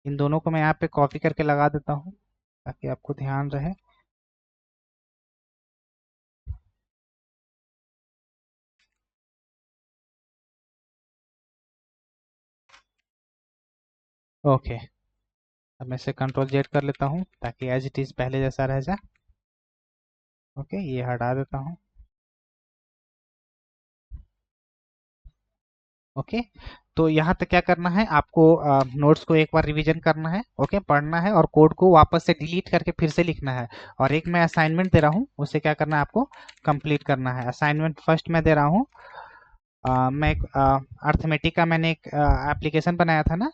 इन दोनों को मैं यहाँ पे कॉपी करके लगा देता हूँ ताकि आपको ध्यान रहे। ओके, अब मैं इसे कंट्रोल जेड कर लेता हूँ ताकि एज इट इज पहले जैसा रह जाए। ओके, ये हटा देता हूँ। ओके, तो यहाँ तक क्या करना है आपको, नोट्स को एक बार रिवीजन करना है। ओके, पढ़ना है और कोड को वापस से डिलीट करके फिर से लिखना है। और एक मैं असाइनमेंट दे रहा हूँ, उसे क्या करना है आपको, कंप्लीट करना है। असाइनमेंट फर्स्ट मैं दे रहा हूँ, मैं एक अर्थमेटिक का मैंने एक एप्लीकेशन बनाया था ना,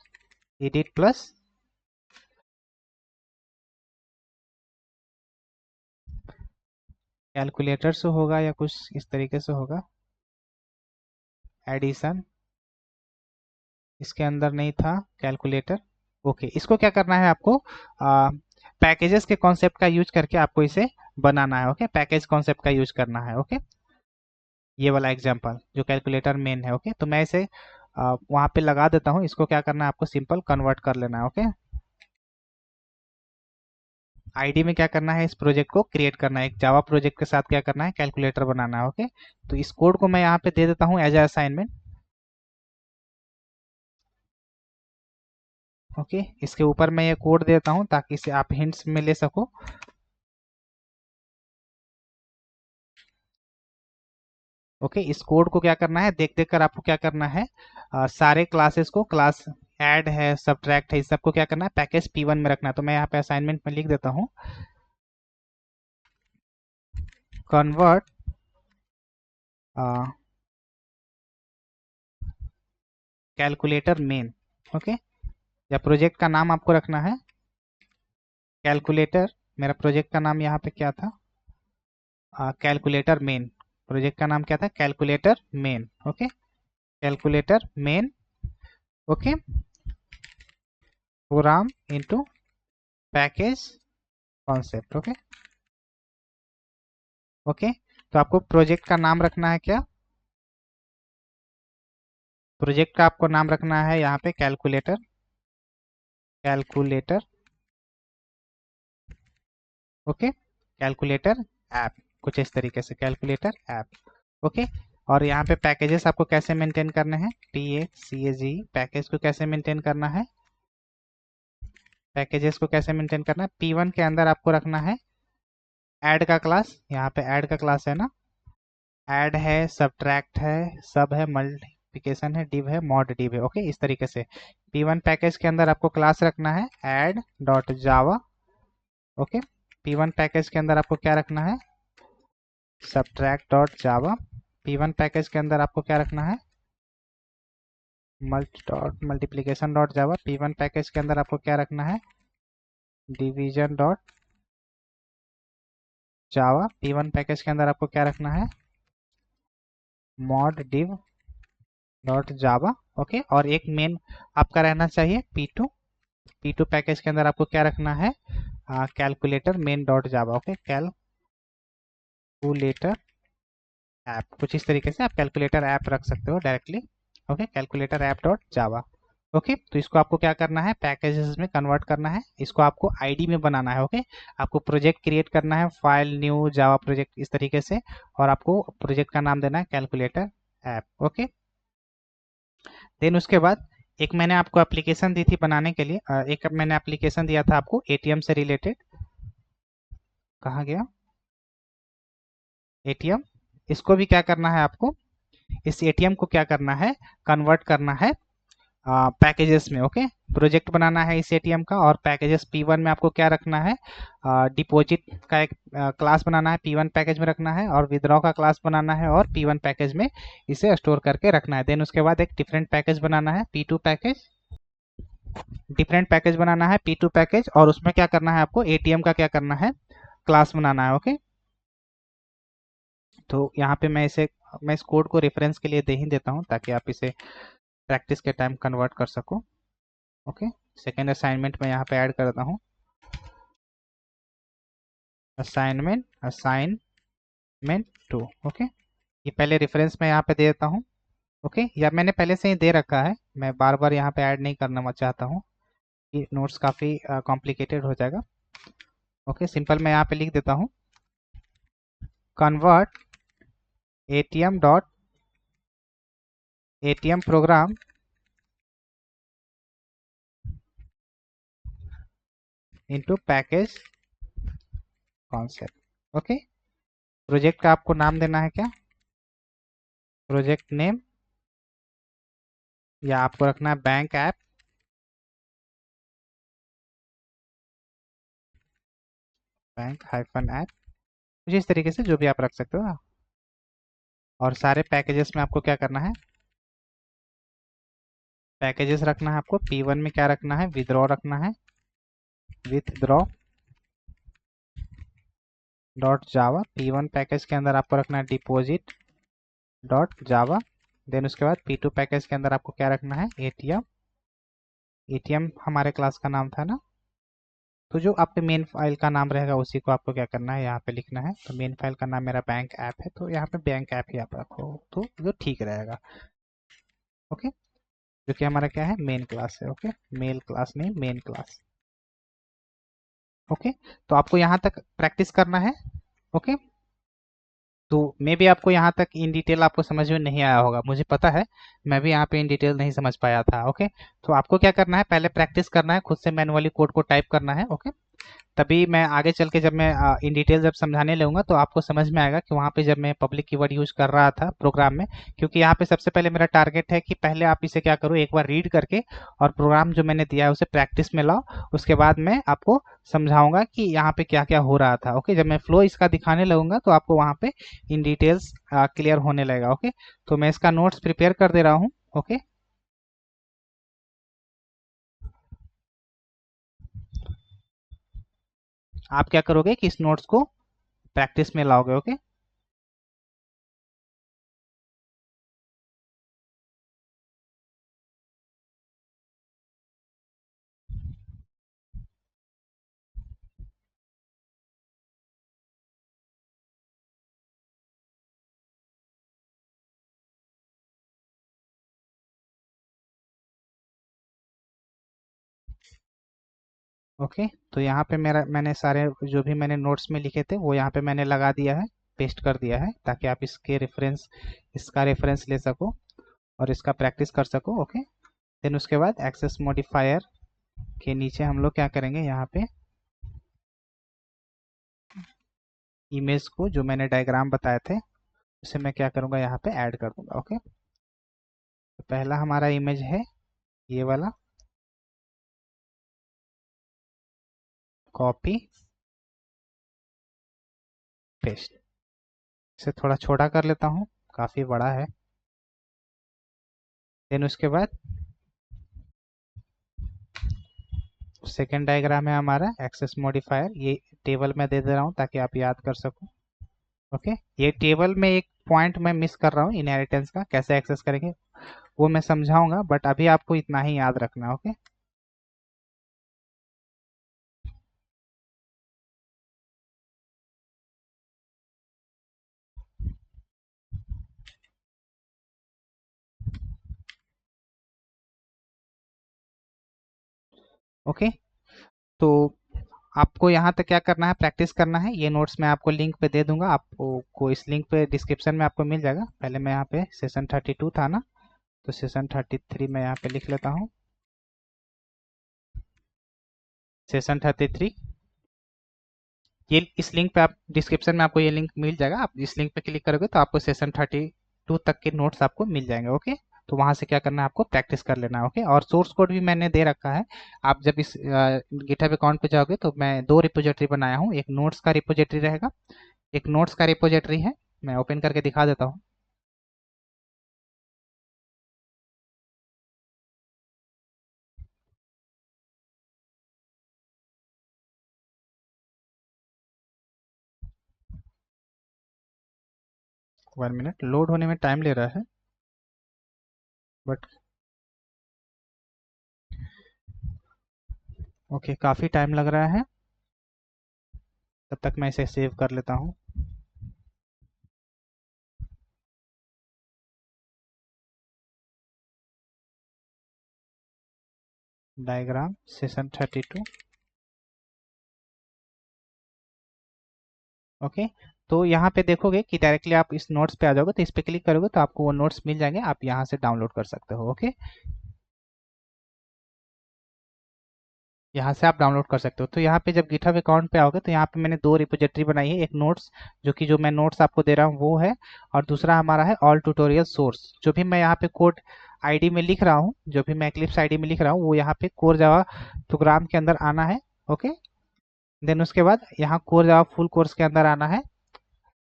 एडिट प्लस, कैलकुलेटर से होगा या कुछ इस तरीके से होगा, एडिशन, इसके अंदर नहीं था कैलकुलेटर। ओके, इसको क्या करना है आपको, पैकेजेस के कॉन्सेप्ट का यूज करके आपको इसे बनाना है। ओके, पैकेज कॉन्सेप्ट का यूज करना है। ओके, ये वाला एग्जांपल जो कैलकुलेटर मेन है। ओके, तो मैं इसे वहाँ पे लगा देता हूँ। इसको क्या करना है आपको, सिंपल कन्वर्ट कर लेना है। ओके, आईडी में क्या करना है, इस प्रोजेक्ट को क्रिएट करना है, एक जावा प्रोजेक्ट के साथ क्या करना है, कैलकुलेटर बनाना है। ओके, तो इस कोड को मैं यहाँ पे दे देता हूँ एज ए असाइनमेंट। ओके, इसके ऊपर मैं ये कोड देता हूँ ताकि इसे आप हिंट्स में ले सको। ओके, इस कोड को क्या करना है, देख देख कर आपको क्या करना है, सारे क्लासेस को, क्लास ऐड है, सब्ट्रैक्ट है, इस सबको क्या करना है, पैकेज P1 में रखना है। तो मैं यहाँ पे असाइनमेंट में लिख देता हूँ, कन्वर्ट कैलकुलेटर मेन। ओके, या प्रोजेक्ट का नाम आपको रखना है कैलकुलेटर। मेरा प्रोजेक्ट का नाम यहाँ पे क्या था, कैलकुलेटर मेन। प्रोजेक्ट का नाम क्या था, calculator main. Okay, calculator main. Okay, programme into package concept. Okay okay, तो आपको प्रोजेक्ट का नाम रखना है क्या, प्रोजेक्ट का आपको नाम रखना है यहाँ पे calculator, calculator. Okay, calculator app, कुछ इस तरीके से कैलकुलेटर ऐप। ओके, और यहाँ पे पैकेजेस आपको कैसे मेंटेन करने हैं, PACAGE पैकेज को कैसे मेंटेन करना है, पैकेजेस को कैसे मेंटेन करना है। P1 के अंदर आपको रखना है ऐड का क्लास, यहाँ पे ऐड का क्लास है ना, ऐड है, सब्ट्रैक्ट है, सब है, मल्टीप्लिकेशन है, डिव है, मॉड डिव है। ओके, इस तरीके से P1 पैकेज के अंदर आपको क्लास रखना है ऐड डॉट जावा। ओके, P1 पैकेज के अंदर आपको क्या रखना है, सब्ट्रैक्ट डॉट जावा। P1 पैकेज के अंदर आपको क्या रखना है, मल्टीप्लिकेशन डॉट जावा। P1 पैकेज के अंदर आपको क्या रखना है, डिवीजन डॉट जावा। P1 पैकेज के अंदर आपको क्या रखना है, मॉड डिव डॉट जावा। ओके, और एक मेन आपका रहना चाहिए P2। P2 पैकेज के अंदर आपको क्या रखना है, कैलकुलेटर मेन डॉट जावा। ओके, कैलकुलेटर ऐप, कुछ इस तरीके से आप कैलकुलेटर ऐप रख सकते हो directly. Okay, calculator app dot जावा। ओके, तो इसको आपको क्या करना है, पैकेजेस में कन्वर्ट करना है, इसको आपको आईडी में बनाना है। ओके, आपको प्रोजेक्ट क्रिएट करना है, फाइल न्यू जावा प्रोजेक्ट इस तरीके से, और आपको प्रोजेक्ट का नाम देना है कैलकुलेटर ऐप। ओके, देन उसके बाद एक मैंने आपको एप्लीकेशन दी थी बनाने के लिए, एक मैंने एप्लीकेशन दिया था आपको एटीएम से रिलेटेड, कहाँ गया एटीएम। इसको भी क्या करना है आपको, इस एटीएम को क्या करना है, कन्वर्ट करना है पैकेजेस में। ओके, प्रोजेक्ट बनाना है इस एटीएम का, और पैकेजेस P1 में आपको क्या रखना है, डिपॉजिट का एक क्लास बनाना है, P1 पैकेज में रखना है, और विड्रॉ का क्लास बनाना है और P1 पैकेज में इसे स्टोर करके रखना है। देन उसके बाद एक डिफरेंट पैकेज बनाना है P2 पैकेज, डिफरेंट पैकेज बनाना है P2 पैकेज, और उसमें क्या करना है आपको, एटीएम का क्या करना है, क्लास बनाना है। ओके, तो यहाँ पे मैं इस कोड को रेफरेंस के लिए दे ही देता हूँ ताकि आप इसे प्रैक्टिस के टाइम कन्वर्ट कर सको। ओके, सेकेंड असाइनमेंट में यहाँ पे ऐड करता हूँ, असाइनमेंट 2। ओके, ये पहले रेफरेंस में यहाँ पे दे देता हूँ। ओके, या मैंने पहले से ही दे रखा है, मैं बार बार यहाँ पे ऐड नहीं करना चाहता हूँ, ये नोट्स काफ़ी कॉम्प्लिकेटेड हो जाएगा। ओके, सिंपल मैं यहाँ पे लिख देता हूँ, convert ATM programme into package concept. Okay, project का आपको नाम देना है क्या, प्रोजेक्ट नेम, या आपको रखना है bank app, bank hyphen app, कुछ इस तरीके से जो भी आप रख सकते हो। और सारे पैकेजेस में आपको क्या करना है, पैकेजेस रखना है आपको। P1 में क्या रखना है, विथड्रॉ रखना है, विथड्रॉ डॉट जावा। P1 पैकेज के अंदर आपको रखना है डिपॉजिट डॉट जावा। देन उसके बाद P2 पैकेज के अंदर आपको क्या रखना है, एटीएम, एटीएम हमारे क्लास का नाम था ना, तो जो आपके मेन फाइल का नाम रहेगा उसी को आपको क्या करना है, यहाँ पे लिखना है। तो मेन फाइल का नाम मेरा बैंक ऐप है, तो यहाँ पे बैंक ऐप ही आप रखो तो जो ठीक रहेगा। ओके, जो कि हमारा क्या है, मेन क्लास है। ओके, मेल क्लास नहीं, मेन क्लास। ओके, तो आपको यहाँ तक प्रैक्टिस करना है। ओके, तो मे भी आपको यहाँ तक इन डिटेल आपको समझ में नहीं आया होगा, मुझे पता है, मैं भी यहाँ पे इन डिटेल नहीं समझ पाया था। ओके, तो आपको क्या करना है, पहले प्रैक्टिस करना है, खुद से मैनुअली कोड को टाइप करना है। ओके, तभी मैं आगे चल के जब मैं इन डिटेल जब समझाने लगूंगा तो आपको समझ में आएगा कि वहाँ पे जब मैं पब्लिक कीवर्ड यूज कर रहा था प्रोग्राम में, क्योंकि यहाँ पे सबसे पहले मेरा टारगेट है कि पहले आप इसे क्या करो, एक बार रीड करके और प्रोग्राम जो मैंने दिया है उसे प्रैक्टिस में लाओ, उसके बाद मैं आपको समझाऊंगा कि यहाँ पे क्या क्या हो रहा था। ओके, जब मैं फ्लो इसका दिखाने लगूंगा तो आपको वहाँ पे इन डिटेल्स क्लियर होने लगेगा। ओके, तो मैं इसका नोट्स प्रिपेयर कर दे रहा हूँ। ओके, आप क्या करोगे कि इस नोट्स को प्रैक्टिस में लाओगे। Okay, okay. तो यहाँ पे मैंने सारे जो भी मैंने नोट्स में लिखे थे वो यहाँ पे मैंने लगा दिया है, पेस्ट कर दिया है, ताकि आप इसका रेफरेंस ले सको और इसका प्रैक्टिस कर सको। ओके, देन उसके बाद एक्सेस मॉडिफायर के नीचे हम लोग क्या करेंगे, यहाँ पे इमेज को जो मैंने डायग्राम बताए थे उसे मैं क्या करूँगा, यहाँ पे ऐड कर दूंगा। ओके, तो पहला हमारा इमेज है ये वाला, कॉपी पेस्ट। इसे थोड़ा छोटा कर लेता हूँ, काफ़ी बड़ा है। देन उसके बाद सेकेंड डायग्राम है हमारा एक्सेस मॉडिफायर, ये टेबल में दे दे रहा हूँ ताकि आप याद कर सको। ओके, ये टेबल में एक पॉइंट मैं मिस कर रहा हूँ, इनहेरिटेंस का कैसे एक्सेस करेंगे वो मैं समझाऊंगा, बट अभी आपको इतना ही याद रखना है। Okay, okay. तो आपको यहाँ तक क्या करना है, प्रैक्टिस करना है। ये नोट्स मैं आपको लिंक पे दे दूंगा, आपको इस लिंक पे डिस्क्रिप्शन में आपको मिल जाएगा। पहले मैं यहाँ पे सेशन 32 था ना, तो सेशन 33 मैं यहाँ पे लिख लेता हूँ, सेशन 33। ये इस लिंक पे आप डिस्क्रिप्शन में आपको ये लिंक मिल जाएगा, आप इस लिंक पे क्लिक करोगे तो आपको सेशन 32 तक के नोट्स आपको मिल जाएंगे। ओके, तो वहां से क्या करना है, आपको प्रैक्टिस कर लेना है। ओके, और सोर्स कोड भी मैंने दे रखा है। आप जब इस गिटहब अकाउंट पे जाओगे तो मैं दो रिपोजिटरी बनाया हूँ, एक नोट्स का रिपोजिटरी रहेगा, एक नोट्स का रिपोजिटरी है। मैं ओपन करके दिखा देता हूँ। 1 मिनट लोड होने में टाइम ले रहा है, बट ओके, काफ़ी टाइम लग रहा है। तब तक मैं इसे सेव कर लेता हूँ। Diagram session 32। ओके, तो यहाँ पे देखोगे कि डायरेक्टली आप इस नोट्स पे आ जाओगे, तो इस पे क्लिक करोगे तो आपको वो नोट्स मिल जाएंगे, आप यहाँ से डाउनलोड कर सकते हो। ओके, यहाँ से आप डाउनलोड कर सकते हो। तो यहाँ पे जब गिटहब अकाउंट पे आओगे तो यहाँ पे मैंने दो रिपोजिटरी बनाई है, एक नोट्स जो मैं नोट्स आपको दे रहा हूँ वो है, और दूसरा हमारा है ऑल ट्यूटोरियल सोर्स। जो भी मैं यहाँ पे कोड आईडी में लिख रहा हूँ, जो भी मैं एक्लिप्स आईडी में लिख रहा हूँ वो यहाँ पे कोर जावा प्रोग्राम के अंदर आना है। ओके, देन उसके बाद यहाँ कोर जावा फुल कोर्स के अंदर आना है।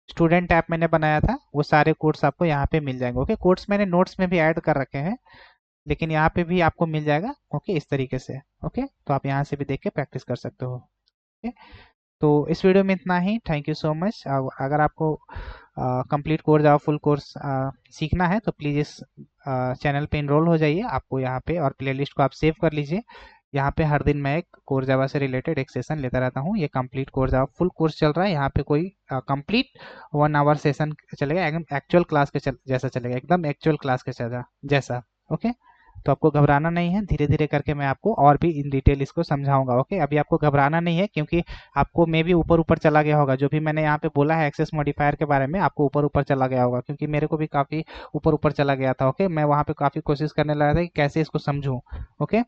स्टूडेंट ऐप मैंने बनाया था, वो सारे कोर्स आपको यहाँ पे मिल जाएंगे। ओके, कोर्स मैंने नोट्स में भी ऐड कर रखे हैं, लेकिन यहाँ पे भी आपको मिल जाएगा। ओके, इस तरीके से। ओके, तो आप यहाँ से भी देख के प्रैक्टिस कर सकते हो। ओके, तो इस वीडियो में इतना ही। Thank you so much. अगर आपको complete course Java full course सीखना है तो प्लीज़ इस चैनल पे इनरोल हो जाइए। आपको यहाँ पे और प्लेलिस्ट को आप सेव कर लीजिए। यहाँ पे हर दिन मैं एक कोर जावा से रिलेटेड एक सेशन लेता रहता हूँ। ये complete core Java full course चल रहा है, यहाँ पे कोई कंप्लीट 1 आवर सेशन चलेगा, एकदम एक्चुअल क्लास के जैसा चलेगा, एकदम एक्चुअल क्लास के जैसा। ओके, तो आपको घबराना नहीं है, धीरे धीरे करके मैं आपको और भी इन डिटेल इसको समझाऊंगा। ओके, अभी आपको घबराना नहीं है, क्योंकि आपको मे भी ऊपर ऊपर चला गया होगा, जो भी मैंने यहाँ पे बोला है एक्सेस मॉडिफायर के बारे में, आपको ऊपर ऊपर चला गया होगा, क्योंकि मेरे को भी काफ़ी ऊपर ऊपर चला गया था। ओके, मैं वहाँ पे काफ़ी कोशिश करने लगा था कि कैसे इसको समझूं। ओके,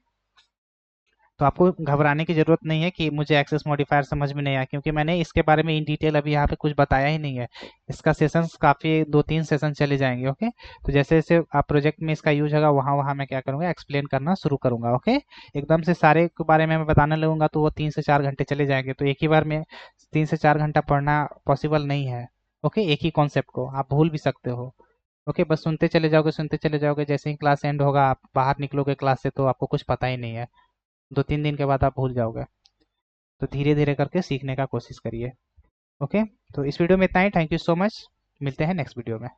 तो आपको घबराने की ज़रूरत नहीं है कि मुझे एक्सेस मॉडिफायर समझ में नहीं आया, क्योंकि मैंने इसके बारे में इन डिटेल अभी यहाँ पे कुछ बताया ही नहीं है। इसका सेशंस काफ़ी 2-3 सेशन चले जाएंगे। ओके, तो जैसे जैसे आप प्रोजेक्ट में इसका यूज होगा वहाँ वहाँ मैं क्या करूँगा, एक्सप्लेन करना शुरू करूँगा। ओके, एकदम से सारे के बारे में मैं बताने लगूंगा तो वो 3 से 4 घंटे चले जाएंगे, तो एक ही बार में 3 से 4 घंटा पढ़ना पॉसिबल नहीं है। ओके, एक ही कॉन्सेप्ट को आप भूल भी सकते हो। ओके, बस सुनते चले जाओगे, सुनते चले जाओगे, जैसे ही क्लास एंड होगा आप बाहर निकलोगे क्लास से तो आपको कुछ पता ही नहीं है, 2-3 दिन के बाद आप भूल जाओगे। तो धीरे धीरे करके सीखने का कोशिश करिए। ओके, तो इस वीडियो में इतना ही। Thank you so much. मिलते हैं नेक्स्ट वीडियो में।